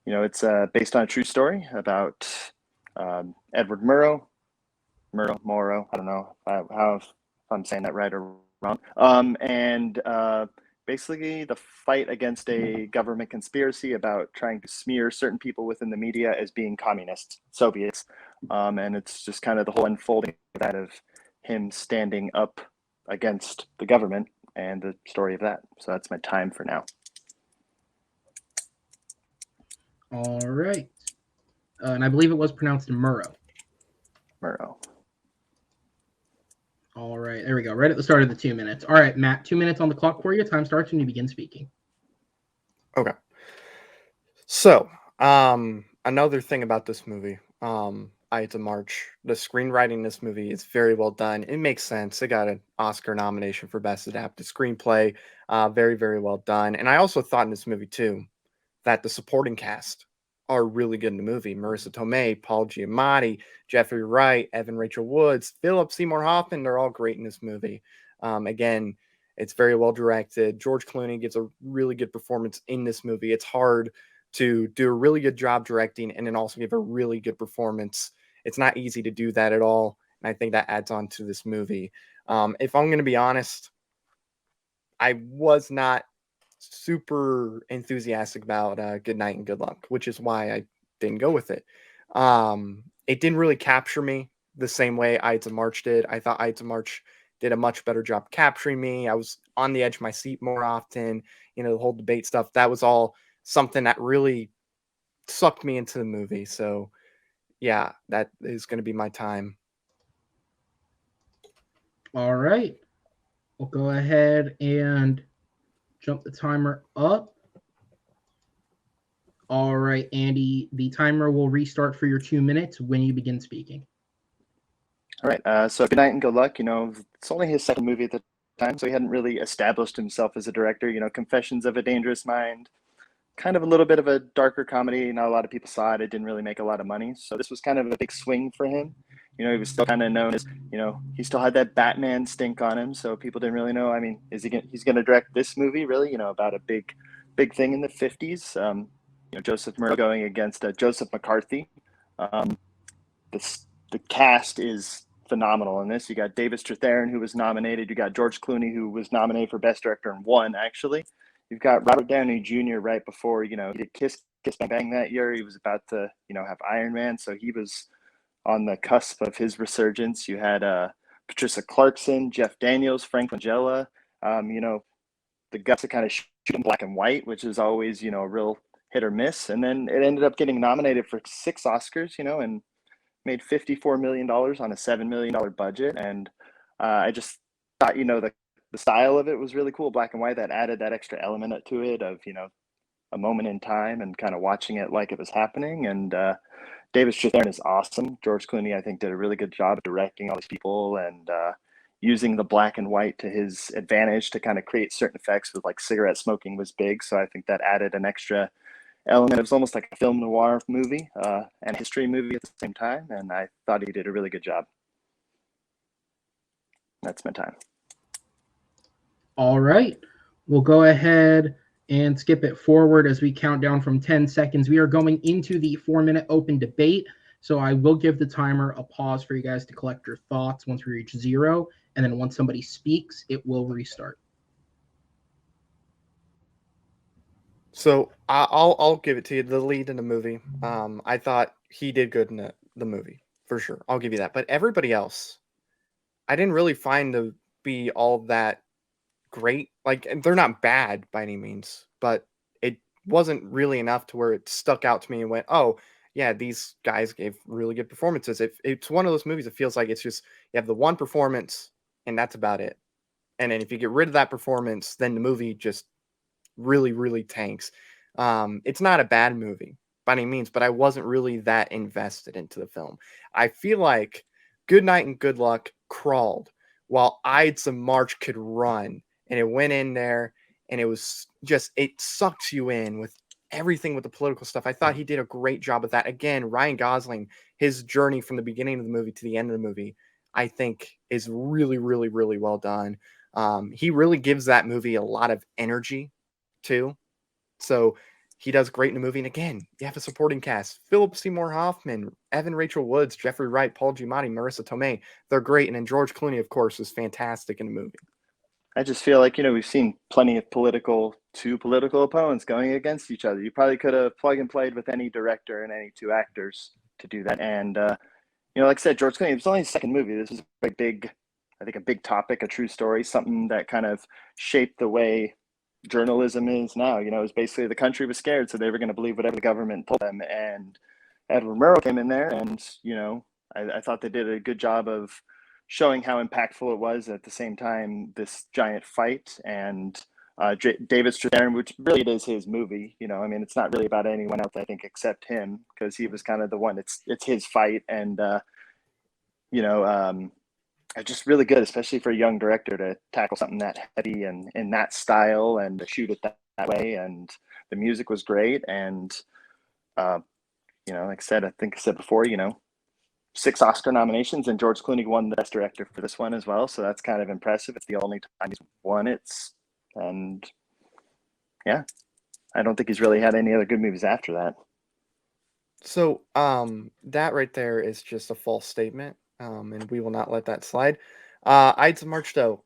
It's based on a true story about Edward Murrow. I don't know if I'm saying that right or wrong. Basically the fight against a government conspiracy about trying to smear certain people within the media as being communist Soviets. And it's just kind of the whole unfolding of that, of him standing up against the government and the story of that. So that's my time for now. All right. And I believe it was pronounced Murrow. All right, there we go. Right at the start of the 2 minutes. All right, Matt, 2 minutes on the clock for you. Time starts when you begin speaking. Okay. So, another thing about this movie, Ides of March, the screenwriting in this movie is very well done. It makes sense. It got an Oscar nomination for Best Adapted Screenplay. Very, very well done. And I also thought in this movie, too, that the supporting cast are really good in the movie. Marissa Tomei, Paul Giamatti, Jeffrey Wright, Evan Rachel Woods, Philip Seymour Hoffman, they're all great in this movie. Again, it's very well directed. George Clooney gives a really good performance in this movie. It's hard to do a really good job directing and then also give a really good performance. It's not easy to do that at all, and I think that adds on to this movie. If I'm going to be honest, I was not super enthusiastic about Good Night and Good Luck, which is why I didn't go with it. It didn't really capture me the same way Ides of March did. I thought Ides of March did a much better job capturing me. I was on the edge of my seat more often. The whole debate stuff, that was all something that really sucked me into the movie. So yeah, that is going to be my time. All right. We'll go ahead and jump the timer up. All right, Andy, the timer will restart for your 2 minutes when you begin speaking. All right. So Good Night and Good Luck, it's only his second movie at the time, so he hadn't really established himself as a director. Confessions of a Dangerous Mind, kind of a little bit of a darker comedy. Not a lot of people saw it. It didn't really make a lot of money. So this was kind of a big swing for him. He was still kind of known as, he still had that Batman stink on him. So people didn't really know. I mean, he's going to direct this movie really, about a big thing in the 50s. Joseph Murrow going against Joseph McCarthy. The cast is phenomenal in this. You got David Strathairn, who was nominated. You got George Clooney, who was nominated for Best Director and won, actually. You've got Robert Downey Jr. right before, he did Kiss Bang Bang that year. He was about to, have Iron Man. So he was on the cusp of his resurgence. You had Patricia Clarkson, Jeff Daniels, Frank Langella, the guts to kind of shoot in black and white, which is always, a real hit or miss. And then it ended up getting nominated for 6 Oscars, and made $54 million on a $7 million budget. And I just thought, the style of it was really cool, black and white, that added that extra element to it of, a moment in time and kind of watching it like it was happening. And David Strathairn is awesome. George Clooney, I think, did a really good job of directing all these people and using the black and white to his advantage to kind of create certain effects with like cigarette smoking was big. So I think that added an extra element. It was almost like a film noir movie and a history movie at the same time. And I thought he did a really good job. That's my time. All right. We'll go ahead and skip it forward as we count down from 10 seconds. We are going into the 4-minute open debate. So I will give the timer a pause for you guys to collect your thoughts once we reach 0. And then once somebody speaks, it will restart. So I'll give it to you. The lead in the movie, I thought he did good in the movie for sure. I'll give you that. But everybody else, I didn't really find to be all that great. Like, they're not bad by any means, but it wasn't really enough to where it stuck out to me and went, oh yeah, these guys gave really good performances. If it's one of those movies, it feels like it's just you have the one performance and that's about it. And then if you get rid of that performance, then the movie just really tanks. It's not a bad movie by any means, but I wasn't really that invested into the film. I feel like Good Night and Good Luck crawled while Ides of March could run, and it went in there and it was just, it sucks you in with everything with the political stuff. I thought he did a great job of that. Again, Ryan Gosling, his journey from the beginning of the movie to the end of the movie, I think is really well done. He really gives that movie a lot of energy too. So he does great in the movie. And again, you have a supporting cast: Philip Seymour Hoffman, Evan Rachel Wood, Jeffrey Wright, Paul Giamatti, Marissa Tomei. They're great. And then George Clooney, of course, is fantastic in the movie. I just feel like, we've seen plenty of two political opponents going against each other. You probably could have plug and played with any director and any 2 actors to do that. And, like I said, George Clooney, it was only his second movie. This was a big topic, a true story, something that kind of shaped the way journalism is now. It was basically the country was scared, so they were going to believe whatever the government told them. And Edward Murrow came in there, and I thought they did a good job of showing how impactful it was. At the same time, this giant fight, and David Strathairn, which really it is his movie. It's not really about anyone else, I think, except him, because he was kind of the one. It's his fight, and just really good, especially for a young director to tackle something that heavy and in that style and to shoot it that way. And the music was great. And, like I said, I think I said before, 6 Oscar nominations, and George Clooney won the Best Director for this one as well. So that's kind of impressive. It's the only time he's won it. And yeah, I don't think he's really had any other good movies after that. So that right there is just a false statement. And we will not let that slide. Ides of March, though.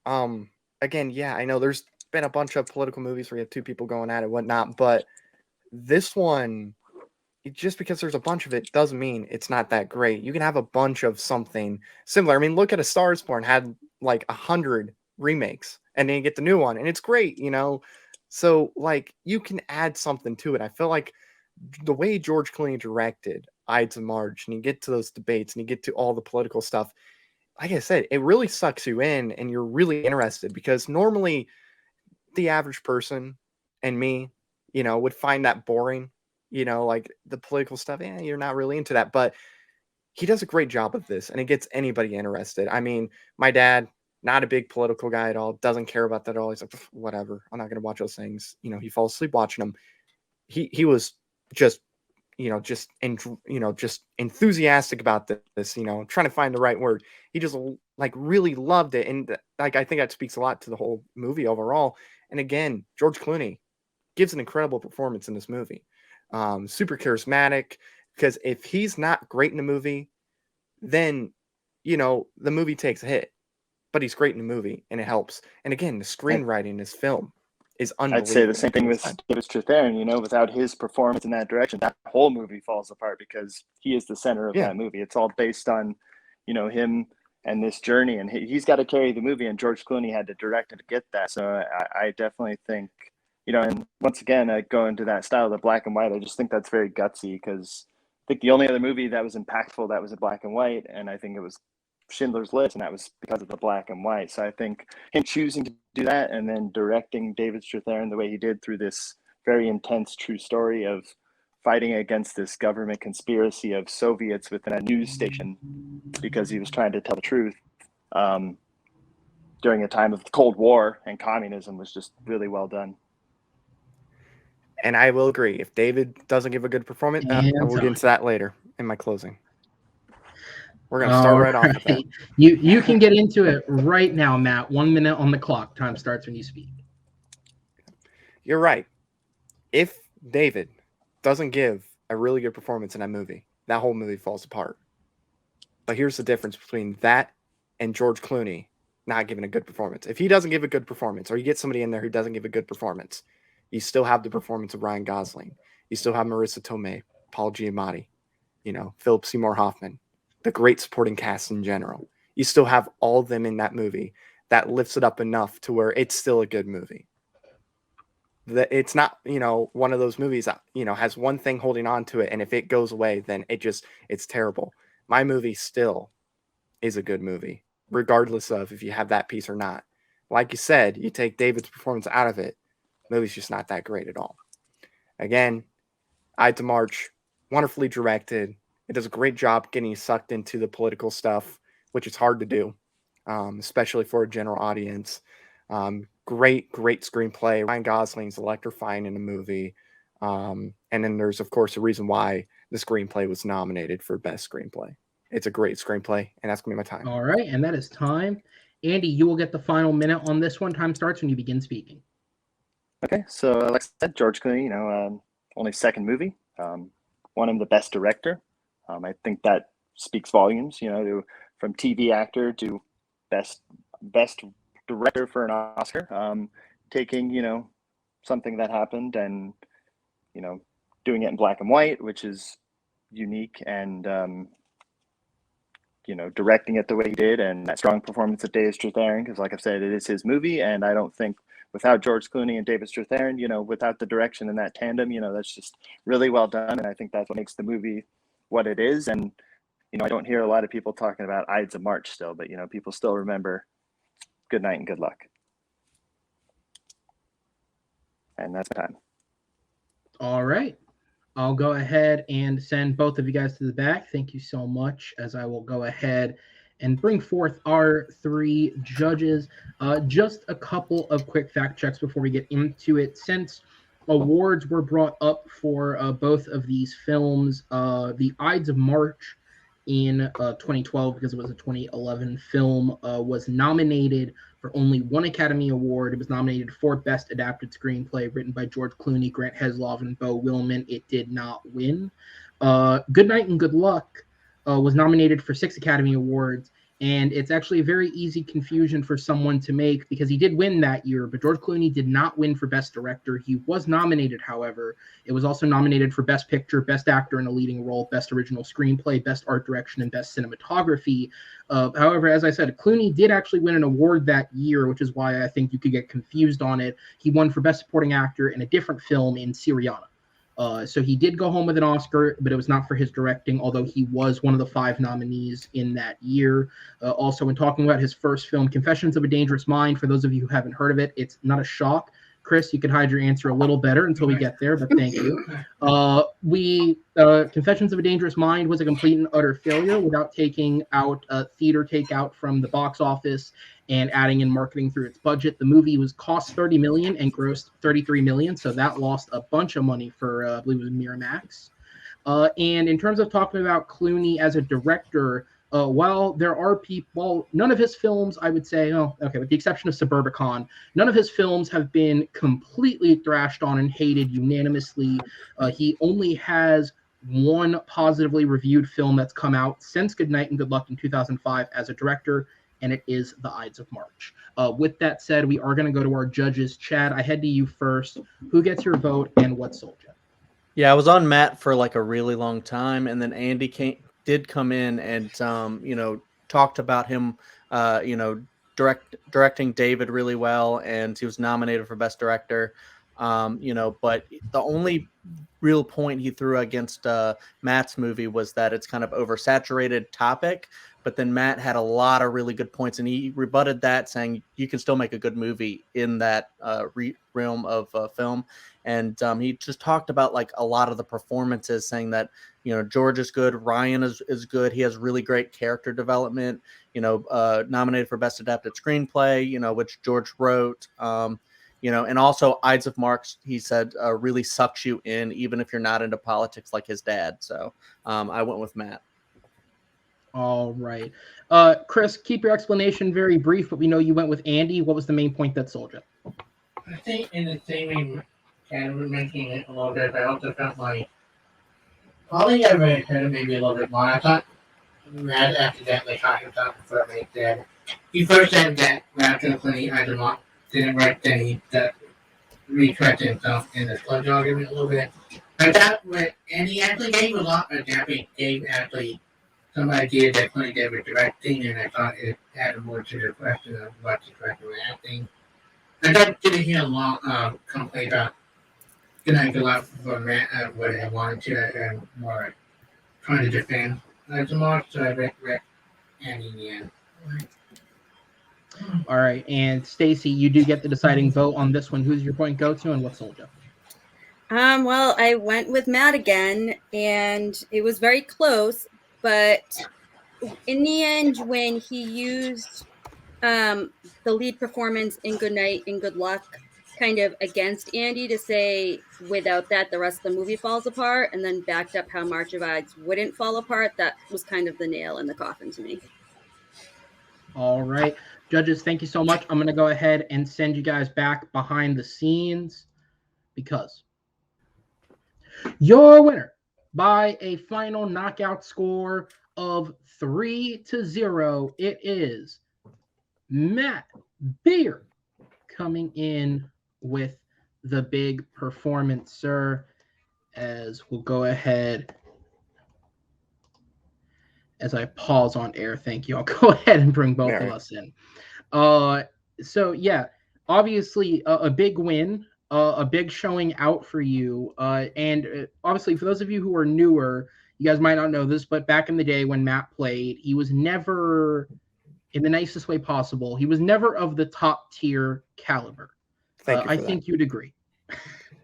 Again, yeah, I know there's been a bunch of political movies where you have 2 people going at it and whatnot, but this one, just because there's a bunch of it doesn't mean it's not that great. You can have a bunch of something similar. I mean, look at A Star Is Born, had like 100 remakes, and then you get the new one, and it's great, So like you can add something to it. I feel like the way George Clooney directed Ides of March, and you get to those debates, and you get to all the political stuff. Like I said, it really sucks you in, and you're really interested, because normally the average person and me, would find that boring, like the political stuff. You're not really into that, but he does a great job of this, and it gets anybody interested. I mean, my dad, not a big political guy at all, doesn't care about that at all. He's like, whatever, I'm not going to watch those things. He falls asleep watching them. He was just, just enthusiastic about this, trying to find the right word. He just like really loved it. And like, I think that speaks a lot to the whole movie overall. And again, George Clooney gives an incredible performance in this movie. Super charismatic, because if he's not great in the movie, then, the movie takes a hit. But he's great in the movie, and it helps. And again, the screenwriting in this film is unbelievable. I'd say the same thing with David Strathairn. Without his performance in that direction, that whole movie falls apart, because he is the center of that movie. It's all based on, him and this journey, and he's got to carry the movie, and George Clooney had to direct it to get that. So I definitely think, and once again, going to that style, the black and white, I just think that's very gutsy, because I think the only other movie that was impactful that was in black and white, and I think it was Schindler's List, and that was because of the black and white. So I think him choosing to do that, and then directing David Strathairn the way he did through this very intense true story of fighting against this government conspiracy of Soviets within a news station, because he was trying to tell the truth during a time of the Cold War and communism, was just really well done. And I will agree, if David doesn't give a good performance, we'll get into that later in my closing. We're going to start right off with that. You can get into it right now, Matt. 1 minute on the clock. Time starts when you speak. You're right. If David doesn't give a really good performance in that movie, that whole movie falls apart. But here's the difference between that and George Clooney not giving a good performance. If he doesn't give a good performance, or you get somebody in there who doesn't give a good performance, you still have the performance of Ryan Gosling. You still have Marissa Tomei, Paul Giamatti, Philip Seymour Hoffman, the great supporting cast in general. You still have all of them in that movie that lifts it up enough to where it's still a good movie. It's not, one of those movies that, has one thing holding on to it, and if it goes away, then it's terrible. My movie still is a good movie, regardless of if you have that piece or not. Like you said, you take David's performance out of it, the movie's just not that great at all. Again, Ides of March, wonderfully directed. It does a great job getting you sucked into the political stuff, which is hard to do, especially for a general audience. Great screenplay. Ryan Gosling's electrifying in the movie. And then there's, of course, a reason why the screenplay was nominated for Best Screenplay. It's a great screenplay, and that's going to be my time. All right, and that is time. Andy, you will get the final minute on this one. Time starts when you begin speaking. Okay, so like I said, George Clooney, only second movie, won him the Best Director. I think that speaks volumes, from TV actor to best director for an Oscar, taking, something that happened and, doing it in black and white, which is unique, and, directing it the way he did, and that strong performance of David Strathairn, because like I've said, it is his movie, and I don't think without George Clooney and David Strathairn, without the direction and that tandem, that's just really well done, and I think that's what makes the movie what it is. And I don't hear a lot of people talking about Ides of March still, but people still remember Good Night and Good Luck. And that's my time. All right. I'll go ahead and send both of you guys to the back. Thank you so much, as I will go ahead and bring forth our three judges. Just a couple of quick fact checks before we get into it. Since awards were brought up for both of these films, the Ides of March in 2012, because it was a 2011 film, was nominated for only one Academy Award. It was nominated for Best Adapted Screenplay, written by George Clooney, Grant Heslov, and Beau Willimon. It did not win. Good Night and Good Luck was nominated for 6 Academy Awards, And it's actually a very easy confusion for someone to make because he did win that year, but George Clooney did not win for Best Director. He was nominated, however. It was also nominated for Best Picture, Best Actor in a Leading Role, Best Original Screenplay, Best Art Direction, and Best Cinematography. However, as I said, Clooney did actually win an award that year, which is why I think you could get confused on it. He won for Best Supporting Actor in a different film in Syriana. So he did go home with an Oscar, but it was not for his directing, although he was one of the 5 nominees in that year. Also, when talking about his first film, Confessions of a Dangerous Mind, for those of you who haven't heard of it, it's not a shock. Chris, you could hide your answer a little better until we get there, but thank you. Confessions of a Dangerous Mind was a complete and utter failure without taking out theater takeout from the box office and adding in marketing through its budget. The movie was cost $30 million and grossed $33 million, so that lost a bunch of money for, I believe it was Miramax. And in terms of talking about Clooney as a director, while there are people, none of his films, I would say, with the exception of Suburbicon, none of his films have been completely thrashed on and hated unanimously. He only has one positively reviewed film that's come out since Goodnight and Good Luck in 2005 as a director, and it is The Ides of March. With that said, we are going to go to our judges. Chad, I head to you first. Who gets your vote and what sold you? Yeah, I was on Matt for like a really long time, and then Andy did come in and talked about him directing David really well, and he was nominated for Best Director. But the only real point he threw against Matt's movie was that it's kind of oversaturated topic. But then Matt had a lot of really good points, and he rebutted that, saying you can still make a good movie in that realm of film. And he just talked about like a lot of the performances, saying that George is good, Ryan is good. He has really great character development. Nominated for Best Adapted Screenplay, which George wrote. And also Ides of March, he said, really sucks you in, even if you're not into politics like his dad. So I went with Matt. All right. Chris, keep your explanation very brief, but we know you went with Andy. What was the main point that sold you? I think in the same way, kind of mentioning it a little bit, but I also felt like Polly ever had maybe a little bit more. I thought Matt accidentally caught himself before he said, he first said that Raptor Clooney Ides of March didn't work, then he retracted himself in the sludge argument a little bit. I thought and he actually gave a lot of Dappy, gave actually some idea that Clooney did with directing, and I thought it added more to the question of what the director was acting. I didn't hear a long complaint about Goodnight Good Luck for Matt, what I wanted to, and more trying to defend Ides of March, so I read Andy in the end. All right, and Stacy, you do get the deciding vote on this one. Who's your point go to, and what sold you? Well, I went with Matt again, and it was very close. But in the end, when he used the lead performance in Goodnight and Good Luck kind of against Andy to say without that the rest of the movie falls apart, and then backed up how March of Ides wouldn't fall apart, that was kind of the nail in the coffin to me. All right. Judges, thank you so much. I'm going to go ahead and send you guys back behind the scenes because your winner by a final knockout score of 3-0, it is Matt Beard coming in with the big performance, sir. As we'll go ahead, as I pause on air, thank you. I'll go ahead and bring both of us in. So yeah, obviously a big win, a big showing out for you. And obviously for those of you who are newer, you guys might not know this, but back in the day when Matt played, he was never, in the nicest way possible, he was never of the top tier caliber. I think you'd agree.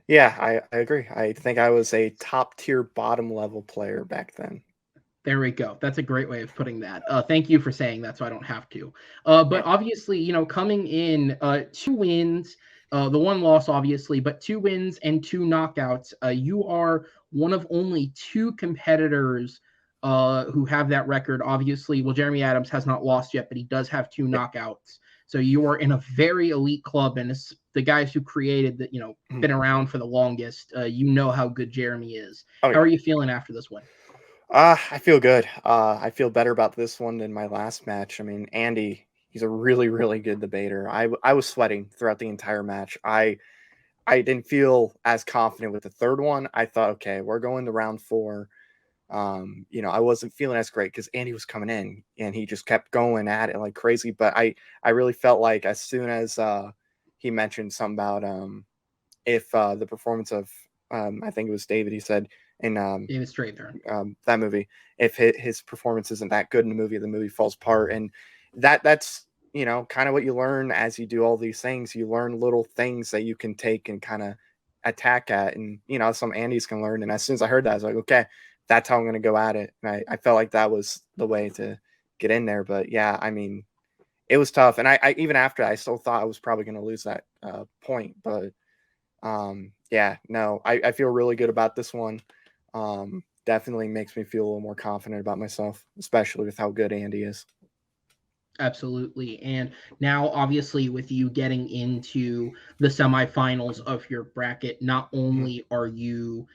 Yeah, I agree. I think I was a top tier bottom level player back then. There we go. That's a great way of putting that. Thank you for saying that, so I don't have to. But obviously, coming in 2 wins, the 1 loss, obviously, but 2 wins and 2 knockouts. You are one of only 2 competitors who have that record. Obviously, well, Jeremy Adams has not lost yet, but he does have 2 knockouts. So you are in a very elite club, and it's the guys who created that, been around for the longest. You know how good Jeremy is. How are you feeling after this win? I feel good. I feel better about this one than my last match. I mean, Andy, he's a really, really good debater. I was sweating throughout the entire match. I didn't feel as confident with the third one. I thought, okay, we're going to round 4. I wasn't feeling as great because Andy was coming in and he just kept going at it like crazy. But I really felt like as soon as he mentioned something about if the performance of I think it was David, he said in David Strathairn. that movie, if his performance isn't that good in the movie falls apart. And that's kind of what you learn as you do all these things. You learn little things that you can take and kind of attack at, and some Andy's can learn. And as soon as I heard that, I was like, okay, that's how I'm going to go at it. And I felt like that was the way to get in there. But yeah, I mean, it was tough. And I even after I still thought I was probably going to lose that point. But yeah, no, I feel really good about this one. Definitely makes me feel a little more confident about myself, especially with how good Andy is. Absolutely. And now, obviously, with you getting into the semifinals of your bracket, not only are you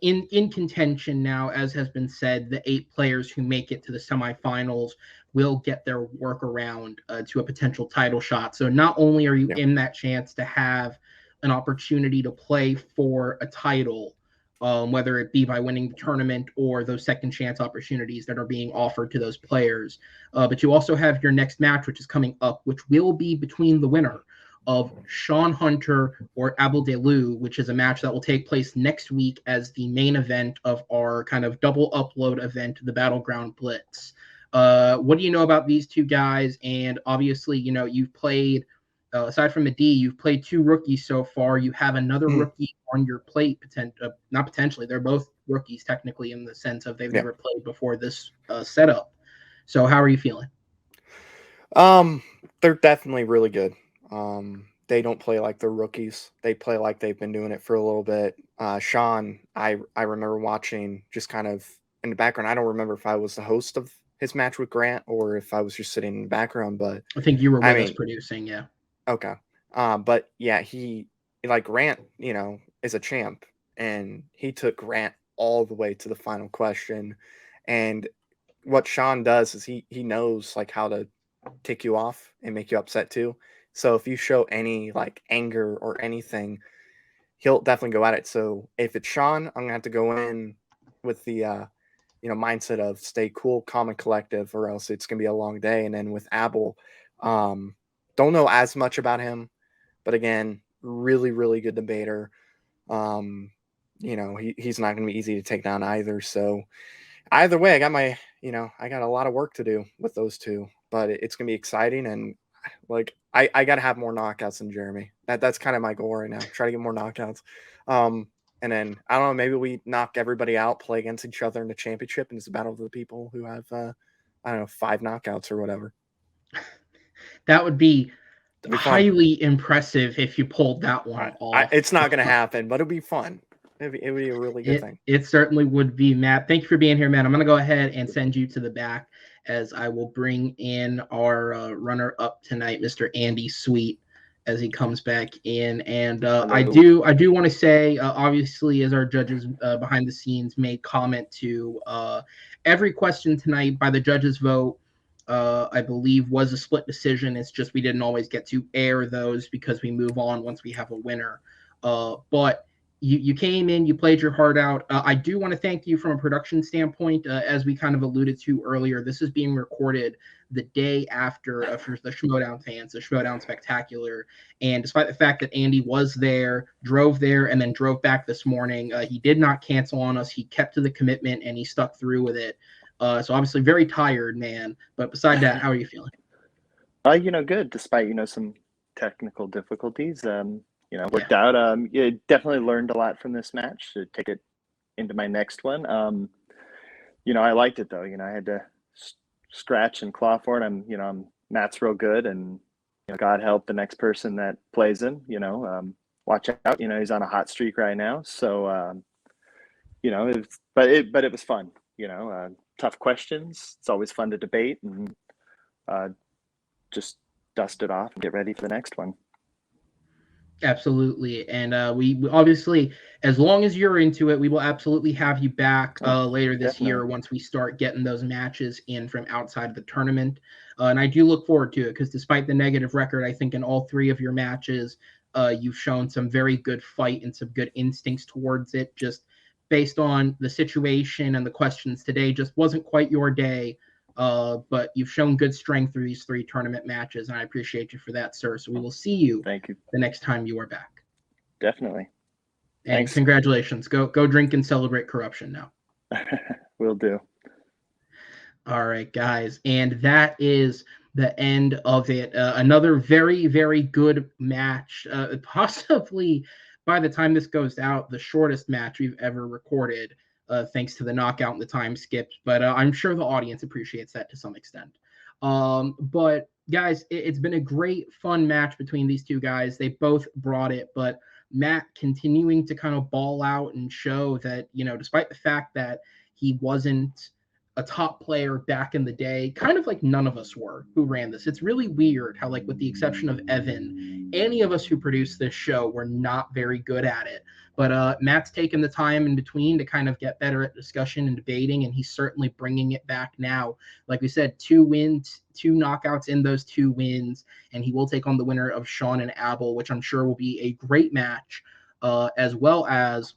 in contention now, as has been said, the 8 players who make it to the semifinals will get their workaround to a potential title shot. So not only are you in that chance to have an opportunity to play for a title, whether it be by winning the tournament or those second chance opportunities that are being offered to those players. But you also have your next match, which is coming up, which will be between the winner of Sean Hunter or Abel Delu, which is a match that will take place next week as the main event of our kind of double upload event, the Battleground Blitz. What do you know about these two guys? And obviously, you've played, aside from Adi, you've played 2 rookies so far. You have another rookie on your plate, not potentially. They're both rookies technically in the sense of they've never played before this setup. So how are you feeling? They're definitely really good. They don't play like they're rookies. They play like they've been doing it for a little bit. Sean, I remember watching just kind of in the background. I don't remember if I was the host of his match with Grant or if I was just sitting in the background, but I think you were with us producing, yeah. Okay. But yeah, he like Grant, is a champ, and he took Grant all the way to the final question. And what Sean does is he knows like how to tick you off and make you upset too. So if you show any like anger or anything, he'll definitely go at it. So if it's Sean, I'm gonna have to go in with the mindset of stay cool, calm, and collective, or else it's gonna be a long day. And then with Abel, don't know as much about him, but again, really, really good debater. He's not gonna be easy to take down either. So either way, I got a lot of work to do with those two, but it's gonna be exciting. And like I gotta have more knockouts than Jeremy. That's kind of my goal right now. Try to get more knockouts. And then I don't know, maybe we knock everybody out, play against each other in the championship, and it's a battle of the people who have 5 knockouts or whatever. That would be highly impressive if you pulled that one off. It's not going to happen, but it'd be fun. It'd be a really good thing. It certainly would be, Matt. Thank you for being here, Matt. I'm going to go ahead and send you to the back as I will bring in our runner-up tonight, Mr. Andy Sweet, as he comes back in. And I do want to say, obviously, as our judges behind the scenes made comment to every question tonight by the judges' vote, I believe was a split decision. It's just we didn't always get to air those because we move on once we have a winner. But you came in, you played your heart out. I do want to thank you from a production standpoint. As we kind of alluded to earlier, this is being recorded the day after for the Schmodown fans, the Schmodown Spectacular. And despite the fact that Andy was there, drove there, and then drove back this morning, he did not cancel on us. He kept to the commitment and he stuck through with it. So obviously very tired, man. But beside that, how are you feeling? Good, despite, some technical difficulties. Worked out. Definitely learned a lot from this match to take it into my next one. I liked it though. I had to scratch and claw for it. Matt's real good, and God help the next person that plays him. Watch out. He's on a hot streak right now. So it was fun. Tough questions. It's always fun to debate and just dust it off and get ready for the next one. Absolutely. And we obviously, as long as you're into it, we will absolutely have you back later this year Definitely. once we start getting those matches in from outside of the tournament. And I do look forward to it because despite the negative record, I think in all three of your matches, you've shown some very good fight and some good instincts towards it. Just based on the situation and the questions today, just wasn't quite your day. But you've shown good strength through these three tournament matches, and I appreciate you for that, sir. So we will see you Thank you. the next time you are back. Definitely. And Thanks. congratulations. Go drink and celebrate corruption now. Will do. All right, guys. And that is the end of it. Another very, very good match. Possibly, by the time this goes out, the shortest match we've ever recorded, thanks to the knockout and the time skipped. But I'm sure the audience appreciates that to some extent. But guys, it's been a great, fun match between these two guys. They both brought it, but Matt continuing to kind of ball out and show that, despite the fact that he wasn't a top player back in the day, kind of like none of us were who ran this. It's really weird how, like, with the exception of Evan, any of us who produced this show were not very good at it. But Matt's taken the time in between to kind of get better at discussion and debating, and he's certainly bringing it back now. Like we said, 2 wins, 2 knockouts in those 2 wins, and he will take on the winner of Sean and Abel, which I'm sure will be a great match, as well as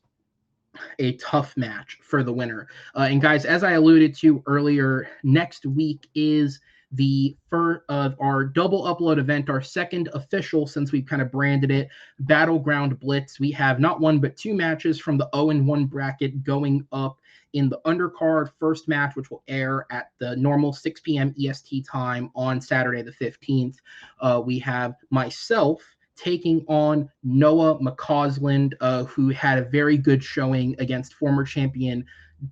a tough match for the winner. And guys, as I alluded to earlier, next week is the first of our double upload event, our second official since we've kind of branded it, Battleground Blitz. We have not 1 but 2 matches from the 0-1 bracket going up in the undercard. First match, which will air at the normal 6 p.m. EST time on Saturday the 15th. We have myself taking on Noah McCausland, who had a very good showing against former champion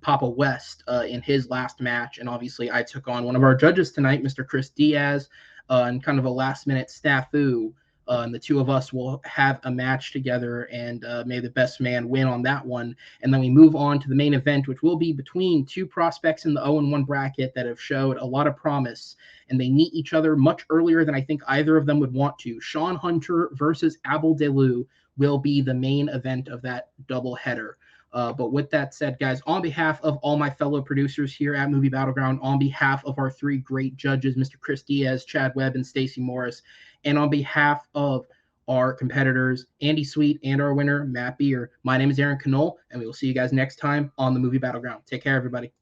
Papa West in his last match. And obviously I took on one of our judges tonight, Mr. Chris Diaz, and kind of a last-minute snafu. And the two of us will have a match together, and may the best man win on that one. And then we move on to the main event, which will be between 2 prospects in the 0-1 bracket that have showed a lot of promise, and they meet each other much earlier than I think either of them would want to. Sean Hunter versus Abel Delu will be the main event of that doubleheader. But with that said, guys, on behalf of all my fellow producers here at Movie Battleground, on behalf of our 3 great judges, Mr. Chris Diaz, Chad Webb, and Stacey Morris, and on behalf of our competitors, Andy Sweet, and our winner, Matt Beer, my name is Aaron KOrrupt, and we will see you guys next time on the Movie Battleground. Take care, everybody.